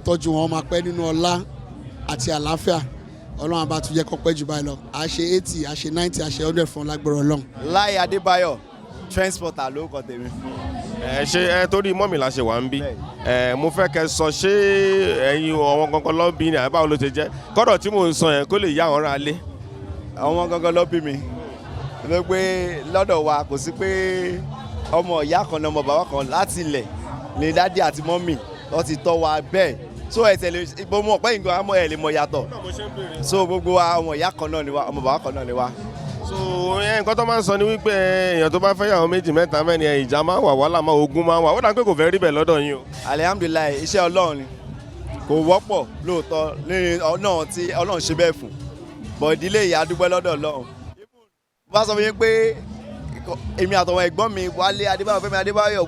tọ́jú wọn máa pẹ́ nínú ọlá àti àlàáfíà Ọlọ́run á bá tún jẹ́ kó pẹ́ jù báyìí lọ a ṣe 80 a ṣe 90 a ṣe 100 fún lágbára Ọlọ́run. Láì Adebayo transporter ló kọ tèmi. ṣe torí mọ́mì la ṣe wà ń bí mo fẹ́ kẹ́ sọ ṣé ẹ̀yin àwọn gangan ló bí ni àbí báwo ló ṣe jẹ́ kọ́dọ̀ tí mò ń sọ yẹn kó lè yá àwọn ará ilé. Àwọn gangan ló bí mi ló pé lọ́dọ̀ wa kò sí pé ọmọ ìyá kan ní ọmọ bàbá kan láti ilẹ̀ ní dádì àti mọ́mì wọ́n ti tọ́ wa bẹ́ẹ̀ so ẹ tẹ̀lé ibo mọ̀ pé nǹkan àmọ́ ẹ lè mọ̀ yàtọ̀ so gbogbo wa ọmọ ìyá kan náà ni wa ọmọ bàbá kan náà ni wa. so nǹkan tó máa ń sọ ni wípé èèyàn tó bá fẹ́ yàwó méjì mẹ́ta mẹ́rin ìjà máa ń wà wàhálà máa ogun máa ń wà ó dà pé kò fẹ́ rí bẹ́ẹ̀ lọ́dọ̀ yín o. Alihamdulilayi iṣẹ́ Ọlọ́run ni kò wọ́pọ̀ lóòótọ́ lẹ́yìn náà tí Ọlọ́run ṣe bẹ́ẹ̀ fún bọ̀ ìdílé ìyá dúpẹ́ lọ́dọ̀ Ọlọ́run. bá sọ fún yín pé èmi àtọwọn ẹ̀gbọ́n mi Wálé Adébáyọ̀ Fẹ́mi Adébáyọ̀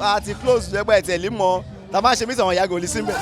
a ti close lẹ́gbẹ̀ẹ́ ẹ̀tẹ̀ límọ̀ tá a bá ṣe mí sọ̀rọ̀ ìyá gòlì síbẹ̀.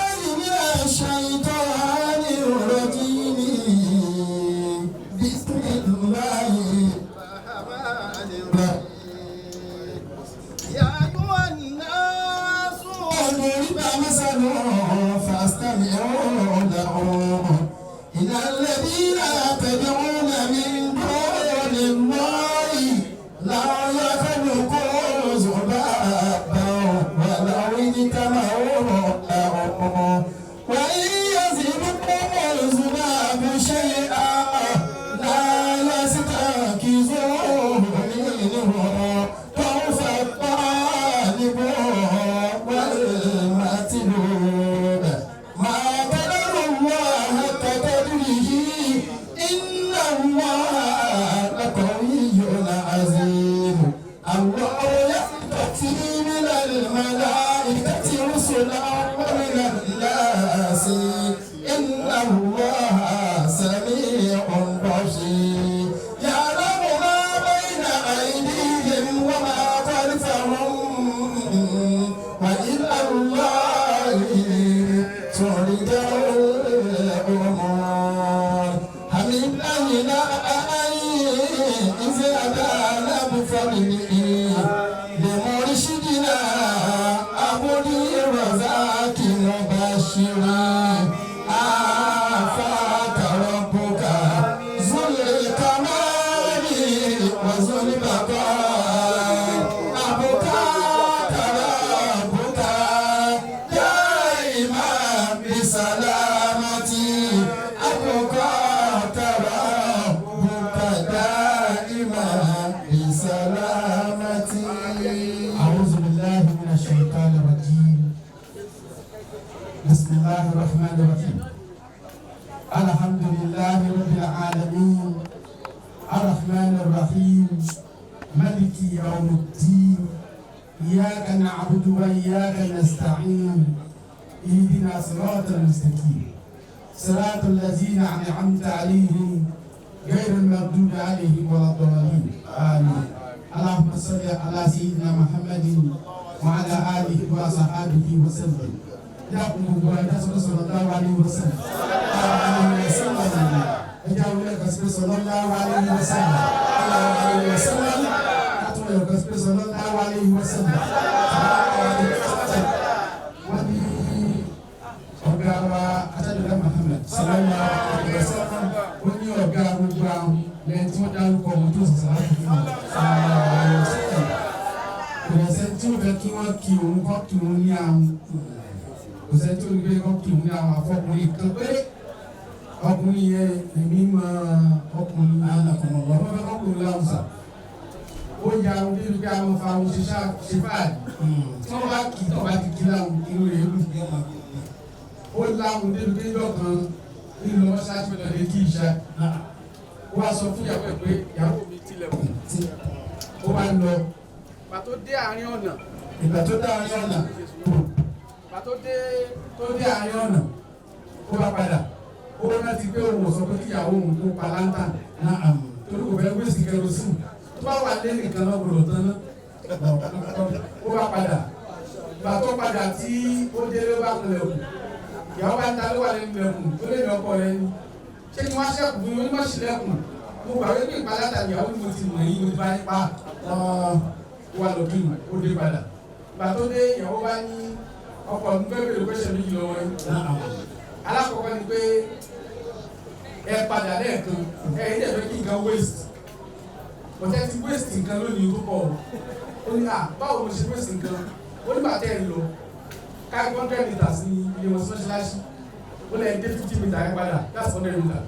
صراط الذين أنعمت عليهم غير المغضوب عليهم ولا الضالين آمين. اللهم صل على سيدنا محمد وعلى آله وصحبه وسلم. يا أم صلى الله عليه وسلم. صلى الله عليه وسلم. صلى الله عليه وسلم. Sallallahu alaihi wasallam ó ní ọ̀gá gbogbo àwọn lẹ́yìn tí wọ́n dárúkọ ohun tó sọ̀rọ̀ láti fún un. Kò lè sẹ́ni tí ó fẹ́ kí wọ́n kí òun kọ́ kí òun ní àwọn. Kò sẹ́ni tí ó ní kọ́ kí òun ní àwọn afọ́kùnrin kan pé ọkùnrin yẹn èmi máa ọkùnrin alàkùnrin ọ̀rọ̀ wọ́n fẹ́ kọ́kùnrin láwùsà. Ó ya ohun bí wípé àwọn fa ohun ṣe fáàdì. Tí wọ́n bá kì í tọ́ bá ti kí láwọn inú rẹ̀ lù. Ó láwọn débi pé lọ́kàn nínú wọn ṣáájú lọ́dẹ kí ìṣá ó wá sọ fún ìyàwó ẹ̀ pé ìyàwó mi tilẹ̀kùn ó wá lọ. Ìgbà tó dé àárín ọ̀nà. Ìgbà tó dé àárín ọ̀nà. Ìgbà tó dé àárín ọ̀nà ó wá padà ó rántí pé òun sọ pé kí ìyàwó òun kó pa láńtà náà torí kò fẹ́ wéṣì kẹrosíìnì tó bá wà lé nìkan náà gbọdọ̀ tán náà ó wá padà. Ìgbà tó padà tí ó délé ó bá kulẹ̀ kù. Ìyàwó bá ń ta ló wà lẹ́nu lẹ́kùn tó lè ní ọkọ rẹ ni ṣé kí wọ́n ṣẹ́kù fún mi onímọ̀ sílẹ̀kùn mo gbà wípé ìpalátà ìyàwó ni mo ti mọ̀ yín mo ti bá yín pa wà lọ́dún ó dé padà. Ìgbà tó dé ìyàwó bá ní ọkọ̀ ń fẹ́ bèrè question méjì lọ́wọ́ yín. Alákọ̀ọ́kọ́ ni pé ẹ padà lẹ́ẹ̀kan ẹ ní ẹ̀fẹ́ kí nǹkan waste. Bọ̀tẹ́ ti waste nǹkan lónìí tó pọ̀. Ó ní báwo ló ṣe waste nǹkan? Ó ní bàtẹ́ ẹ̀ lọ. Ká 100 meters ní ilé wọn mọ́ṣáláṣí. Ó lè dé 50 meters ẹ padà, that's 100 meters.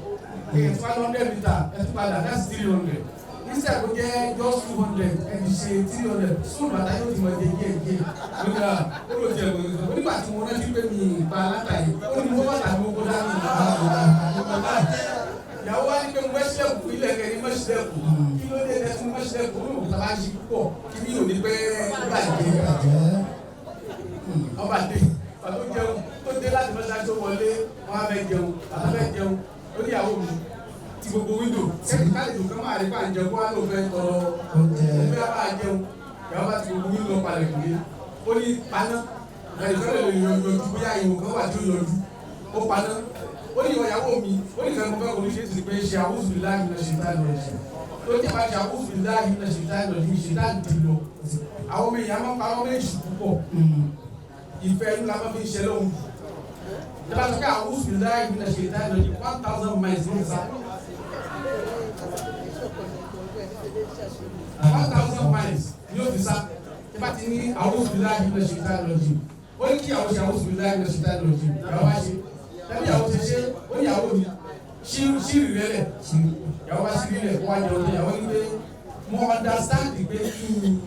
Èyí tí wọ́n 100 meters ẹ tún padà, that's 300. Instead kò jẹ́ just 200 ẹ ti ṣe 300. Sóòlù bàtà yóò ti mọ̀ jẹ́ díẹ̀. Nígbà ó ló jẹ́ ìwé nígbà tí mo rántí pé mi ìpa látàyè ó ní mo bàtà mi kó dání. Ìyàwó wa ní pé mo mẹ́sílẹ̀kù ilẹ̀ kẹ́ni mẹ́sílẹ̀kù kí ló dé ẹtún mẹ́sílẹ̀kù ó ní òkúta bá yí púpọ̀ kí ní òní pé nígbà ìgbé ọba dé pàtó jẹun tó dé láti mẹ́sílẹ̀kù tó wọlé wọn á fẹ́ jẹun àti fẹ́ jẹun ó ní ìyàwó mi ti gbogbo wíńdò kẹ́kì káàdì tó kọ́ máa rí pà ń jẹun kó wá ló fẹ́ tọrọ òfin àbá jẹun ìyàwó bá ti gbogbo wíńdò palẹ̀ kùlé ó ní paná ẹ̀ẹ́dẹ́gbẹ́ lè yọjú bóyá ìwò kan wà tí ó yọjú ó paná ó ní ìyàwó mi ó ní ìfẹ́ kò ní ṣe ti pé ṣe àwùjọ láàyè náà ṣe táì lọ ṣe tó jẹ́ bá ṣe àwùjọ láàyè náà ṣe táì lọ ṣe táì ti lọ àwọn ọmọ èèyàn máa ń pa ọmọ èṣù púpọ̀ ìfẹ́ inú la máa fi ń ṣe lóhùn ìjọba sọ pé àwùjọ láàyè náà ṣe táì lọ ṣe 1000 miles ló ń sá 1000 miles ni ó fi sá ìjọba ti ní àwùjọ láàyè náà ṣe táì lọ ṣe ó ní kí àwọn ṣe àwùjọ láàyè náà ṣe táì lọ ṣe ìyàwó wá ṣe tàbí ìyàwó ti ṣe ó ní ìyàwó mi ṣírí rẹ lẹ ìyàwó bá ṣírí rẹ wá jẹun ní ìyàwó ní pé mo understand pé kí n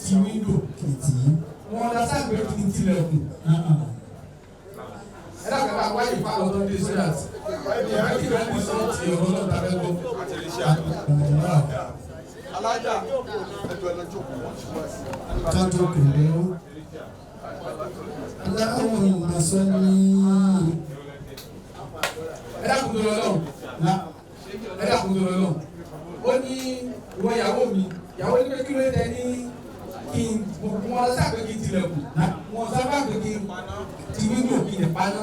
ti window mo understand pé kí n tilẹ̀kùn ẹ dàgbà bá wáyé fún àwọn tó ń dé sódà ẹ kí ló ń bí sọ́ọ̀tì ọ̀rọ̀ náà tàbí ẹ̀kọ́. Alhaja ẹjọ́ ẹlẹ́jọ́ kò wọ́n ṣùgbọ́n kájọ kìlẹ̀ ó aláwọ̀ ìmọ̀sọ́ni ẹ dákun tó lọ lọ́wọ́ ẹ dákun tó lọ lọ́wọ́ ó ní ìwọ ìyàwó mi ìyàwó ní pé kí ló dé ní kí n wọn sábà kí n tilẹ̀kùn wọn sábà pé kí n ti wíńdò kí n lè paná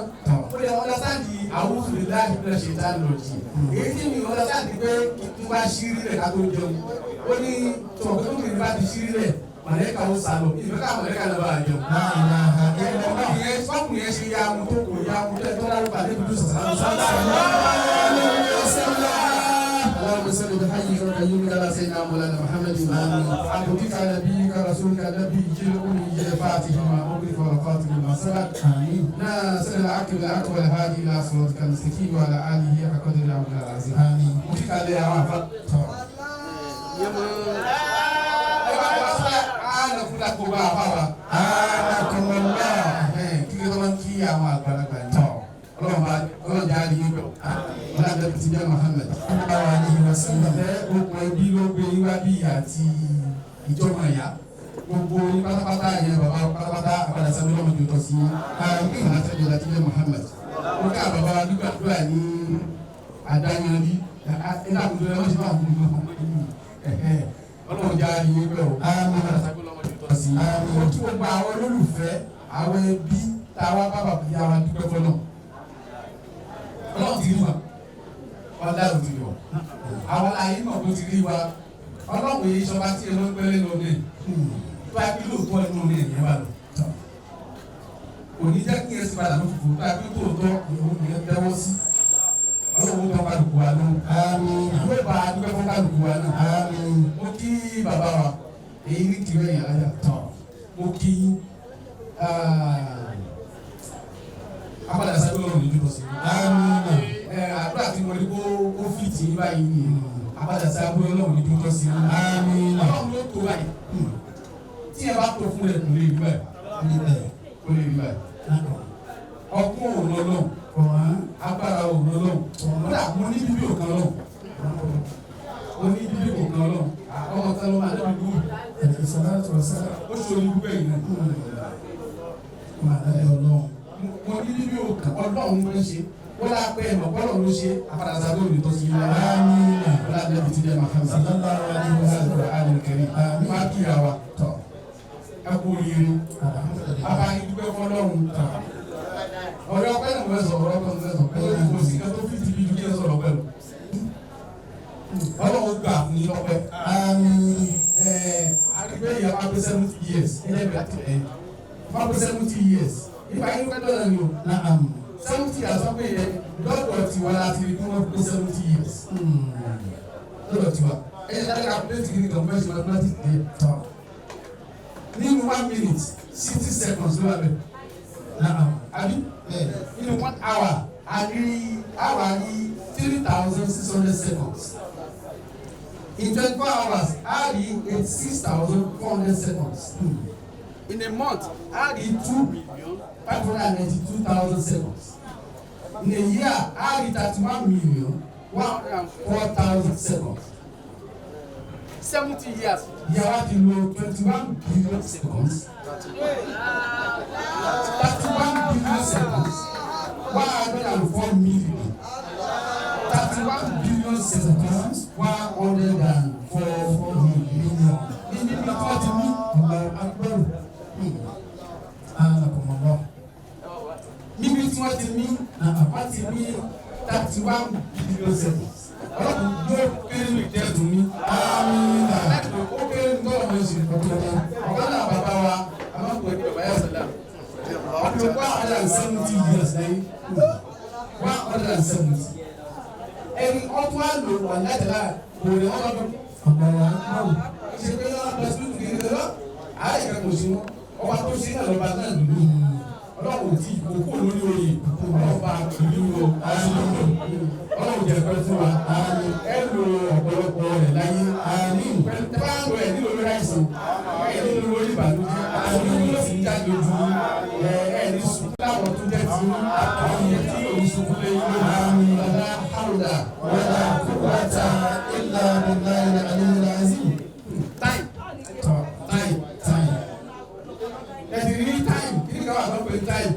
ó lè wọn sáàdì àwùjọ lè láàyè bí wọn ṣe dá lọ jì èyí tí mi wọn sáàdì pé kí n bá ṣírí rẹ̀ ká tó jẹun ó ní tọ̀gbọ́n tó kìí bá ti ṣírí rẹ̀ mọ̀lẹ́ka ó sálọ ìfẹ́ ká mọ̀lẹ́ka lọ́wọ́ àjọ. Fọ́ọ̀mù yẹn ṣe ya mu tó kò ya mu tó dárúkọ àdébí tó sàlá. اللهم صل بحيك وقيومك على سيدنا مولانا محمد عبدك نبيك رسولك نبي جل أمي فاتح ما أغلق والخاتم ما سبق ناصر العقل بالعقل والهادي إلى صراطك المستقيم وعلى آله حق قدر عبد العزيز آمين. وفيك عليه عافية. Kúlá kó bá a bá wa. Kọ̀mọ̀lá kí ló máa ń kí àwọn àgbàlagbà ní. Ọlọ́run jẹ́ àdìyẹ bẹ̀. Wọ́n á bẹ̀rẹ̀ ti jẹ́ Muhammad. Báwa ni ìwọ sí ìfẹ́ okùn ẹbí ló gbé wá bí àti ìjọba ìyá. Gbogbo pátápátá yẹn bàbá pátápátá àpàdé sábẹ́ lọ́mọ jòtọ́ sí. Àwọn ìwà àtẹ̀jọ́ láti jẹ́ Muhammad. Ó ká bàbá nígbàdúrà ní àdáyanrí. Ẹ̀dá àbúrò ẹ̀ wọ́n ti bá àbúrò Ọlọ́run jẹ́ àdìyẹ bẹ̀ o. Mo kí gbogbo àwọn olólùfẹ́ àwọn ẹbí táwa bábà bí àwọn dúpẹ́ fọlọ́. Ọlọ́run ti rí wa, ọ̀dàrú ti yọ. Àwọn àyè náà ló ti rí wa. Ọlọ́run yìí sọba tí ẹ ló ń pẹ́lẹ́ lọ ní. Tó a kí lóòótọ́ ẹnu ní ẹ̀yẹ́ bá lọ. Kò ní jẹ́ kí ẹ sì padà lóṣù tó a kí lóòótọ́ ìhun ní ẹ tẹ́wọ́ sí. Ọlọ́run tó kálukú wa náà. Ìwé ìbá dúpẹ́ fún kálukú wa náà. Mo kí bàbá wa èyí ní kí wẹ́yìn alájà tán mo kí apádà sábẹ́ lọ́rùn ní dúró sí i àdúrà tí mo ní kó fìtì ní báyìí ni apádà sábẹ́ lọ́rùn ní dúró sí i ọlọ́run ló tó báyìí tí ẹ bá tó fún ẹ kò lè rí báyìí kò lè rí báyìí ọkùn òun lọ́lọ́ agbára òun lọ́lọ́ kódà mo ní bíbí òkan lọ́wọ́ mo ní bíbí òkan lọ́wọ́ ọmọ tẹ́lọ́ máa dẹ́bi dúró ó ṣe orí gbígbẹ́ yìí náà mo ní bíbí òkan ọlọ́run ló ń ṣe wọ́n lá pẹ́ ẹ̀mọ́ bọ́lọ̀ ló ṣe àpàdásá tó lè tó sí ilé wọ́n lá dẹ́bi tí dẹ́ máa hàn kẹ́rì máa kí àwa ẹ kú oríire bàbá yìí dúpẹ́ fọlọ́run ọ̀rẹ́ ọpẹ́ náà wọ́n sọ ọ̀rọ̀ ọpẹ́ náà sọ pé kò sí ká tó fi ti bí dúkìá sọ̀rọ̀ pẹ̀lú ọlọ́run gbà ní lọ́pẹ́ àdìgbẹ́ ìyá máa pé 70 years ẹ̀yẹ́ bẹ̀rẹ̀ àti ẹ̀ máa pé 70 years ìgbà yín pẹ́ lọ́nà ni o. 70 years wọ́n pè é lọ́dọ̀ tiwa láti rí kí wọ́n pé 70 years. Lọ́dọ̀ tiwa ẹ̀yẹ dáadáa ká plate kìíní convention mathematics dé tán. Nínú 1 minute 60 seconds ló wà bẹ́ẹ̀. Àbí nínú 1 hour àrí 3,600 seconds. In 24 hours, I read 6,400 seconds. In a month, I read 2,592,000 seconds. In a year, I read 31,104,000 seconds. 70 years, you have to know 21 billion seconds. 31 billion seconds. 104 million. 31 billion seconds. 104 million. Níbi tí wọ́n ti ní ọ̀gá agbẹ́rù. Níbi tí wọ́n ti ní 31 billion seconds. Ọlọ́run yóò kéré ní ìjẹ́dùn mi. Ó kéré ní tọ́lọ̀ mọ́ ìṣẹ̀lẹ̀ ọ̀gbọ́n náà. Ọ̀gá náà bàbá wa, amákùnrin ní bàbá Yasala. Ọdún 170 years lẹ́yìn. 170. Ẹni ọdún àlò wà látẹ̀lá òòrè ọlọ́dún. Ọ̀gbọ̀nwá náà. Ṣé pé yọ́n lọ sí ìdílé lọ? Àárẹ̀ ìkẹ́ kò sí wọn. Ọba tó ṣe náà lọ́ba náà lòlú. Ọlọ́run tí ìkókó lórí oyè. Ọlọ́ba ìlú o. Ọlọ́run jẹ́ pẹ́ fún wa. Ẹ lo ọ̀pọ̀lọpọ̀ rẹ̀ láyé. Tẹ́lá ń lo ẹ̀ nílò lórí àìsàn. Ẹ̀ nílò lórí ìbànújẹ́. Nílò sí jáde ojú. Ẹ̀ ní sùn láwọn tó jẹ́ ti àwọn yẹn tí òun sunkún lé yín lórí. Ọ̀dà àrùdà. Wọ́dà kúwàtà ilà bìlà ilà àlejò àzìm. Time. Ẹ̀sìn ní time. Kí ni káwá tó pè time?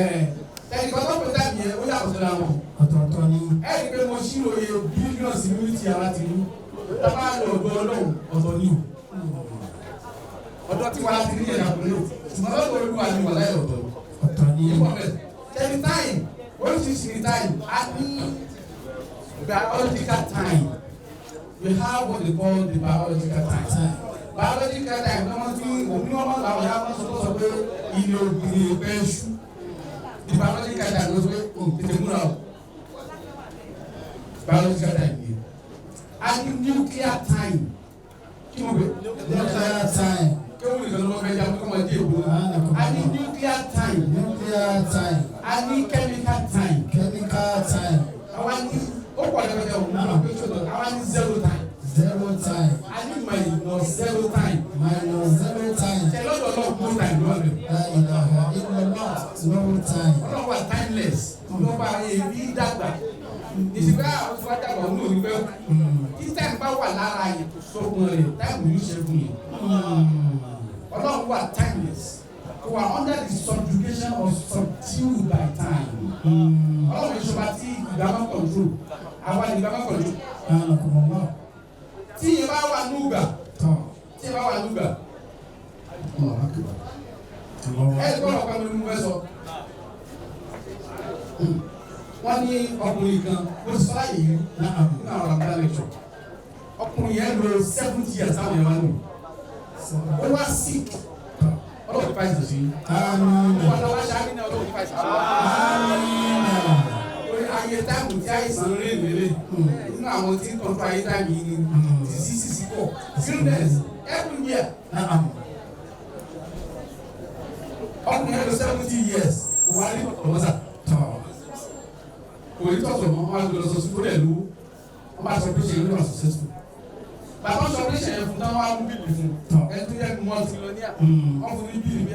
Ẹ̀ẹ́dì kan tó pè time yẹn ó yàtọ̀ síra wọn. Ọ̀tọ̀ọ̀tọ̀ ni. Ẹ̀ẹ́dì pé mo ṣírò iye bílíọ̀nù sí mílíọ̀tì ara ti ní. Tábà lọ ọ̀dọ̀ Ọlọ́run ọ̀tọ̀ ni. Ọ̀dọ̀ tí wàá ti ní ẹ̀dá kúrò. Ṣùgbọ́n lọ́dọ̀ Olúwa ni wà láyé ọ̀tọ̀. Ọ̀tọ̀ ni. Ẹ̀ẹ́dì time. Oríṣiríṣi time. A ní biological time. We have what they call the biological time. Biological time ní wọ́n ti òbí wọn máa làwọn yàrá sọ pé ilé ògiri ẹgbẹ́ ṣú. The biological time ló sọ pé tètè múra o. Biological time yìí. A ní nuclear time. Kí mo gbé? Nuclear time. Kí wọ́n lè sọ lọ́wọ́ fẹ́ jáwé kí wọ́n dé ìbò. A ní nuclear time. Nuclear time. A ní chemical time. Chemical time. Àwa ní ó pọ̀ lẹ́gbẹ̀ẹ́ òun náà pé ṣòro àwa ní zero time. Zero time. A ní minus zero time. Minus zero time. Ṣé lọ́dọ̀ náà no time lọ́dọ̀? No time. Ọlọ́run wà timeless. Lọ́ba èyí dàgbà. Ìsìnkú àwọn tó bá dàgbà ní òní pẹ́. Tí time bá wà lára ètò sọ́gun rẹ̀, time yóò ṣẹ́gun yìí. Ọlọ́run wà timeless. We are under the subjugation or subdued by time. Ọlọ́run ìṣọba tí ìgbàmọ́ control. Àwa ìgbàmọ́ control. Tí ẹ bá wà núgbà. Tí ẹ bá wà núgbà. Ẹ gbọ́dọ̀ pẹ̀lú ní mo fẹ́ sọ. Wọ́n ní ọkùnrin kan ó ti sọ́lá yìí ní àwọn ọ̀rọ̀ lẹ́kṣọ̀. Ọkùnrin yẹn lo 70 years táwọn yẹn wá nù. Ó wá sick. Ọlọ́run fà ìsìn sí. Wọ́n lọ wá ṣáájú náà ọlọ́run fà ìsìn sí. Ayé táìmù tí àìsàn rè lélẹ̀. Nínú àwọn tí ń tọ́jú ayé táìmù yìí ni diseases pọ̀. Illness everywhere. Ọkùnrin yẹn lo 70 years. Kò wá ní ọ̀tọ̀mọ́sà. Kò ní tọ̀tọ̀ mọ́, wọ́n á gbé lọ sọ sí kúrẹ́ ìlú. Wọ́n bá sọ pé ṣe ìlú náà successful. Bàbá sọ pé ṣe yẹn fún táwọn á mú bíbí fún. Ẹni tó yẹ kí wọ́n ti lọ ní à. Wọ́n fún ní bíbí bí i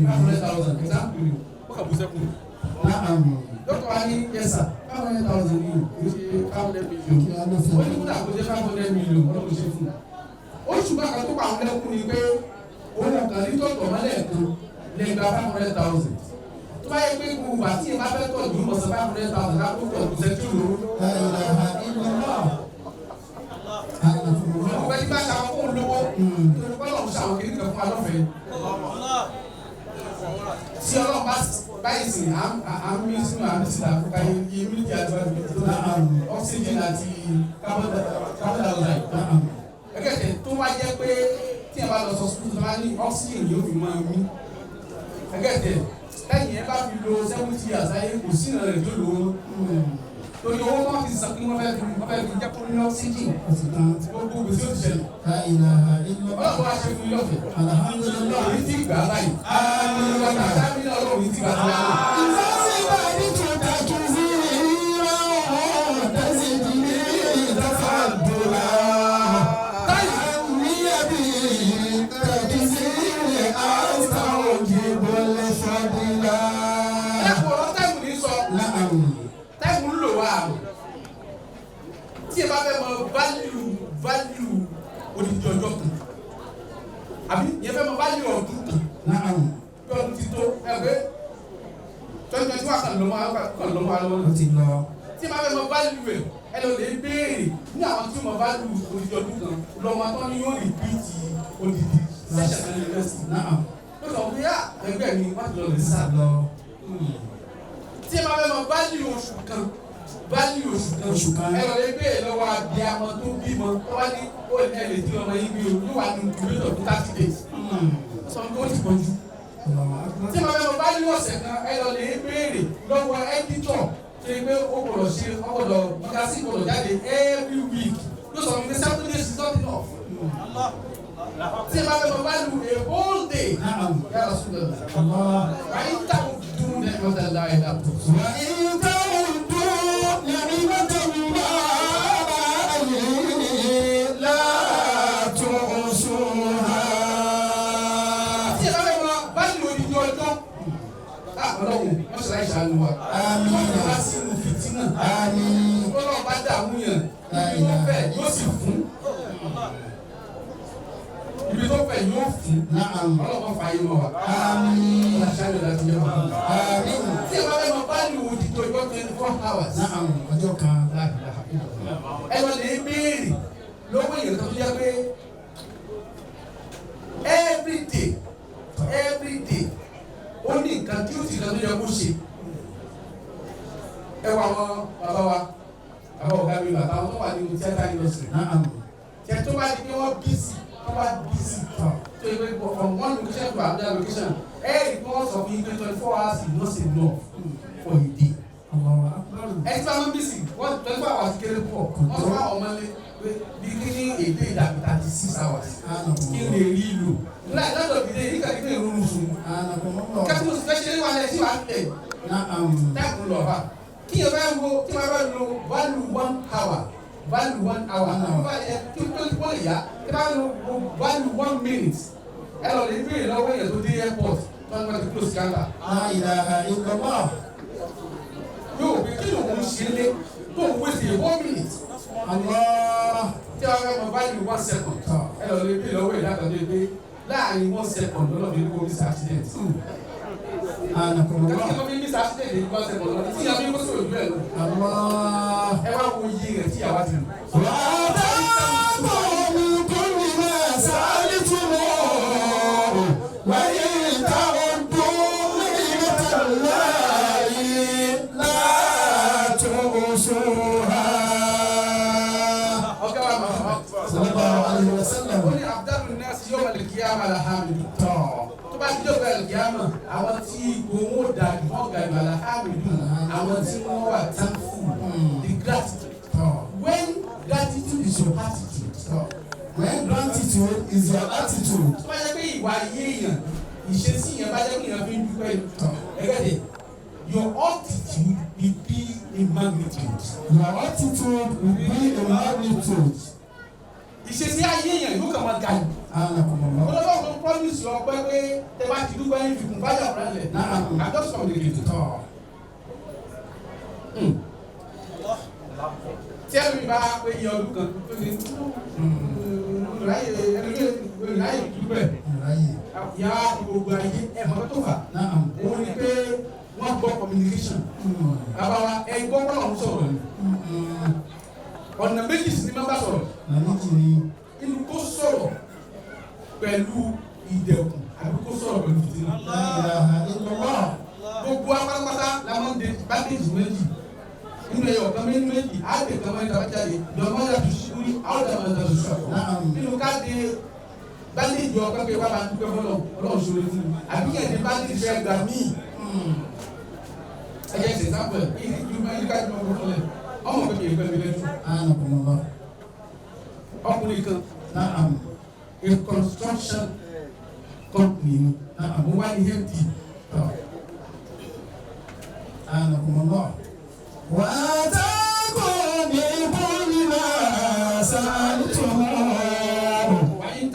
500,000 example ni. Ó kà bú sẹ́kùn. Dọ́kítà wa ní yẹ́sà 500,000 ní ìlú ṣe 500 million. Ó ní kúndà kó jẹ́ 500 million ọlọ́run ṣe fún un. Ó ṣùgbọ́n àkàtó pa àwọn ẹlẹ́kùn ni pé òun ọ̀kan ní tọ̀tọ̀ mọ́lẹ̀ kan lè gba 500,000. Tó bá yẹ pé gbogbo àti ìbá fẹ́ tọ̀ ní ìmọ̀sán 500,000 lápò tọ̀ kò sẹ́jú lóró. Ọ̀pẹ tí bá ṣàwọn fún olówó, nítorí pé ọlọ́run ṣàwọn kìíní kan fún alọ́fẹ̀ẹ́. Tí ọlọ́run báyìí sìn, à ń mí sínú àmì síta fún káyé iye mílíkì àti oxygen àti carbon dioxide. Ẹgbẹ́ tó wá jẹ́ pé tí ẹ bá lọ sọ sukùl tó bá ní oxygen yóò fi máa mí. ẹgẹ́tẹ̀ lẹ́yìn ẹ bá fi lo 70 years ayé kò sí ìrìn rẹ̀ tó lò ó torí owó tó wọ́n fi sàn kí wọ́n fẹ́ fi jẹ́ kó ní oxygen gbogbo gbèsè ó ti ṣẹlẹ̀ ọlọ́run wá ṣe fún ilé ọ̀fẹ́ alhamdulilayi èyí ti gbà báyìí ọlọ́run àti ọlọ́run yìí ti gbà tó tí ẹ bá fẹ́ mọ value odidi ọjọ́ kan àbí yẹ fẹ́ mọ value ọdún kan bí ọdún ti tó ẹgbẹ́ 2021 kan lọ́mọ alọ́wọ́ ti lọ tí ẹ bá fẹ́ mọ value ẹ lọ lè béèrè ní àwọn tí ó mọ value odidi ọdún kan lọ́mọ tó ní yóò repeat odidi session kan university ló sọ pé ẹgbẹ́ mi wọ́n ti lọ lè sá lọ tí ẹ bá fẹ́ mọ value oṣù kan oṣù kan ẹ lọ lè bẹ́ẹ̀ lọ́wọ́ abiyamọ tó bímọ tó wá ní ó ní ẹ lè di ọmọ yín bí o yóò wà ní ìgbìmọ̀ tó 30 days sọ pé ó ti pọ̀ jù tí màá bẹ́ẹ̀ mọ bá ní ọ̀sẹ̀ kan ẹ lọ lè béèrè lọ́wọ́ ẹ́dítọ̀ tó yẹ pé ó gbọ́dọ̀ ṣe ọgbọ́dọ̀ yíká sí gbọ́dọ̀ jáde every week ló sọ pé 7 days is not enough tí màá bẹ́ẹ̀ mọ bá lu a whole day yàrá sùn lọ wàá yín táwọn dúró ní ẹ̀mọ́tà láì dà tó. Àmín. Wọ́n sì mú fìtínà. Àmín. Ọlọ́run bá dààmú yẹn. Ibi tó fẹ̀ yóò sì fún. Ibi tó fẹ̀ yóò fún. Ọlọ́run fà yín mọ́ wa. Àmín. Ọlọ́run láti yẹ wá. Àmín. Tí ẹ bá fẹ́ mọ báyìí wò di tó ọjọ́ 24 hours. Ọjọ́ kan. Ẹ lọ lè béèrè lọ́wọ́ èèyàn tó yẹ pé every day ó ní nǹkan tí ó ti kan tó yẹ kó ṣe. Ẹ wọ àwọn bàbá wa bàbá ọ̀gá mi bàbá wọn tó wà nínú theatre industry. Tẹ tó bá di pé wọ́n busy tó yẹ pé from one location to another location ẹ rí pé wọ́n sọ fún yín pé 24 hours is not enough for a day. Ẹ ti bá wọn busy wọ́n 24 hours kéré pọ̀ wọ́n sọ fún àwọn ọmọ ilé bí kí ní èdè ìdàgbé 36 hours kí n lè rí lò. Lọ́dọ̀ bìí yìí kàdé pé ìrún sùn. Kẹ́tù specially wà lẹ́sìn wà lẹ̀. Táàbù lọ bá. Kí yẹn bá ń wo tí wọ́n bá lo value 1 hour. Kí wọ́n lè yá. Tí wọ́n bá lo value 1 minute. Ẹ lọ lè béèrè lọ́wọ́ èèyàn tó dé airport tó ń bá ti close counter. Yóò bí kí lòun ṣe lé tó ń wéṣe 1 minute. Tí wọ́n bá mọ value 1 second. Ẹ lọ lè béèrè lọ́wọ́ èèyàn tó dé pé láàrin 1 second lọ́nà bí kò miss accident. Kí ló fi miss accident ní 1 second lọ́nà tí a fi kó sí òjú ẹ̀ lọ. Ẹ wá wo iye rẹ̀ tí àwa ti lò. Tó bá ti dé ọ̀gá ìgbìyàmà àwọn tí owó dàbí ọ̀gá ìgbàlá hàmìdù àwọn tí wọ́n wà thankful the gratitude. When gratitude is your attitude. When gratitude is your attitude. Tó bá jẹ́ pé ìwà yéèyàn ìṣesí yẹn bá jẹ́ pé èèyàn fi ń dúpẹ́ ẹgbẹ́dẹ̀ your attitude will be a magnitude. Your attitude will be a magnitude. Ìṣesí ayé yẹn yóò kàn máa ga yìí. Ọlọ́wọ́ kan promise yọ pé pé tẹ bá ti dúpẹ́ yín fi kún báyà ọ̀rẹ́ lẹ̀. I just communicate tọ̀. Tí ẹ̀mí bá pé iye ọdún kan tó ní ìráyè dúpẹ́ yà á gbogbo ayé ẹ̀ mọ́ tó fà. Òun ni pé wọ́n gbọ́ communication. Bàbá wa ẹ gbọ́ wọ́n lọ́run sọ̀rọ̀ ni. Ọ̀nà méjì sí ni máa bá sọ̀rọ̀. Inú kó sọ̀rọ̀ pẹ̀lú ìdẹ̀kùn àbí kó sọ̀rọ̀ pẹ̀lú fìtínà. Gbogbo apátápátá la máa ń de bákẹ́jì méjì. Nínú ẹ̀yọ̀ kan méjì, á lè kàn máa ń tàbí jáde. Ìjọba máa ń yàtọ̀ sí orí, á ó dà máa ń tàbí sọ̀rọ̀. Nínú ká de bandage ọpẹ́ pé wá máa dúpẹ́ fọlọ́ ọlọ́run ṣòro fún mi àbí kí ẹni bandage fẹ́ gbà mí. ẹ jẹ́ ṣe sáfẹ̀ ìlú ká ìlú ọkọ̀ fọlẹ̀ ọmọ pé kì í pẹ́ mi lẹ́nu. ọkùnrin kan a construction company mo wá ní md. وآتاكم من كل ما سألتموه وإن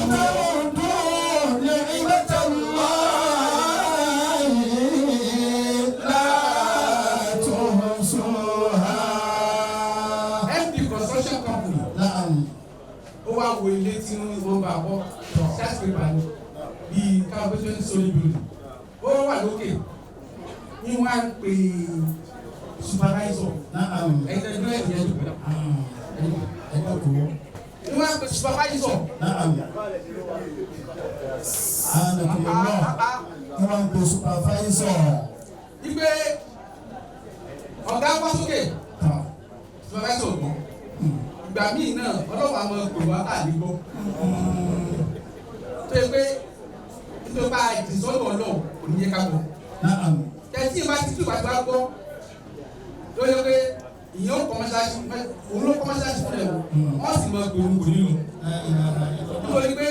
تعودوا نعمة الله لا تحصوها. md construction company. ó wá wo ilé tí wọ́n bá bọ́ skyscraper ni bíi káwé sórí building ó wà lókè ní wọ́n á pè supervisor ẹ̀ẹ́dẹ́gbẹ́ ìyẹn ní wọ́n á pè supervisor. Ipe ọ̀gá wá sókè supervisor gbọ́ ìgbà míì náà ọlọ́wọ́ àwọn gbòòwò àtàlẹ́ gbọ́ tó yẹ pé nítorí bá ìdìsọ́dọ̀ ọlọ́run kò ní yẹ ká gbọ́ tẹ̀sí ìbá ti tú ìbàdàn gbọ́ ló yẹ pé ìyẹn ó kọ́mọ́sáàsì òun ló kọ́mọ́sáàsì fún ẹ̀ wọ́n sì mọ gbòòrò kò nílò nítorí pé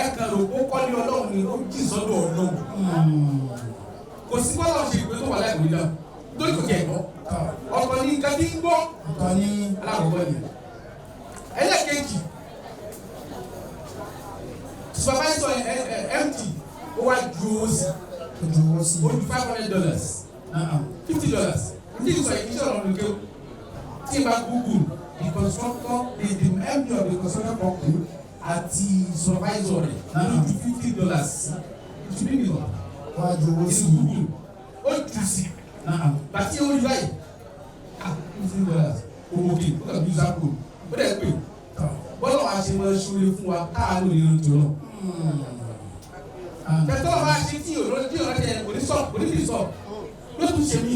ẹ̀kan rò ó kọ́lé ọlọ́run ni ó jì sọ́dọ̀ ọlọ́run kò sí bọ́lá ṣe ìpè tó wà láì wíjà lórí kò tiẹ̀ gbọ́ ọkọ̀ ní nǹkan tí ń gbọ́ alákọ̀ọ́kọ́ ni ẹlẹ́ẹ̀kejì supervisor MD ó wá ju owó sí ó ju $500 $50 ní ìsọ̀ ìṣe ọ̀rọ̀ nìkan tí n bá Google the constructor the MD of the construction company àti supervisor rẹ̀ ló ju $50 sí $2 wá ju owó sí Google ó jù sí bàtí ó rí báyìí $50 owó kì í ó kàn bí sáàpù ó dẹ̀ pé bọ́lá wa ṣe máa ṣòro fún wa káàánú nínú tó náà. Tẹ̀tọ́ wa ṣe tí òrò tí òrò tẹ̀ kò ní sọ kò ní fi sọ ló tún ṣe mí.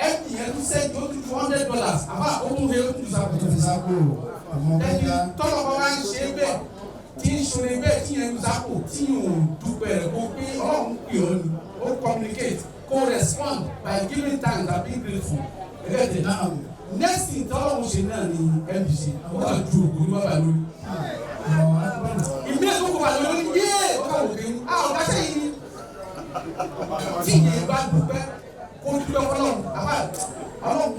Ẹ̀mí yẹn tún sẹ́yìn ó tún $100 àbá ó tún he ó tún sáàpù. Tẹ̀tí tọ́lọ̀ bá wá ń ṣe bẹ́ẹ̀ tí ń ṣòro bẹ́ẹ̀ tí yẹn ń sáàpù tí yóò dúpẹ́ rẹ̀ kó pé ọlọ́run pè ọ́ ni ó communicate kó respond by giving thanks and being grateful. Ẹ̀rẹ́dẹ̀ náà next thing tọ́lọ́run ṣe náà ni MBC wọ́n kà ju òkú ní bàbá lórí. ìmílẹ̀ tó kọ bàbá lórí yéé ó kà wò kéwù ọ̀gá sẹ́yìn ni tí ìyẹn bá dúpẹ́ kó dúpẹ́ fọlọ́run àbá ọlọ́run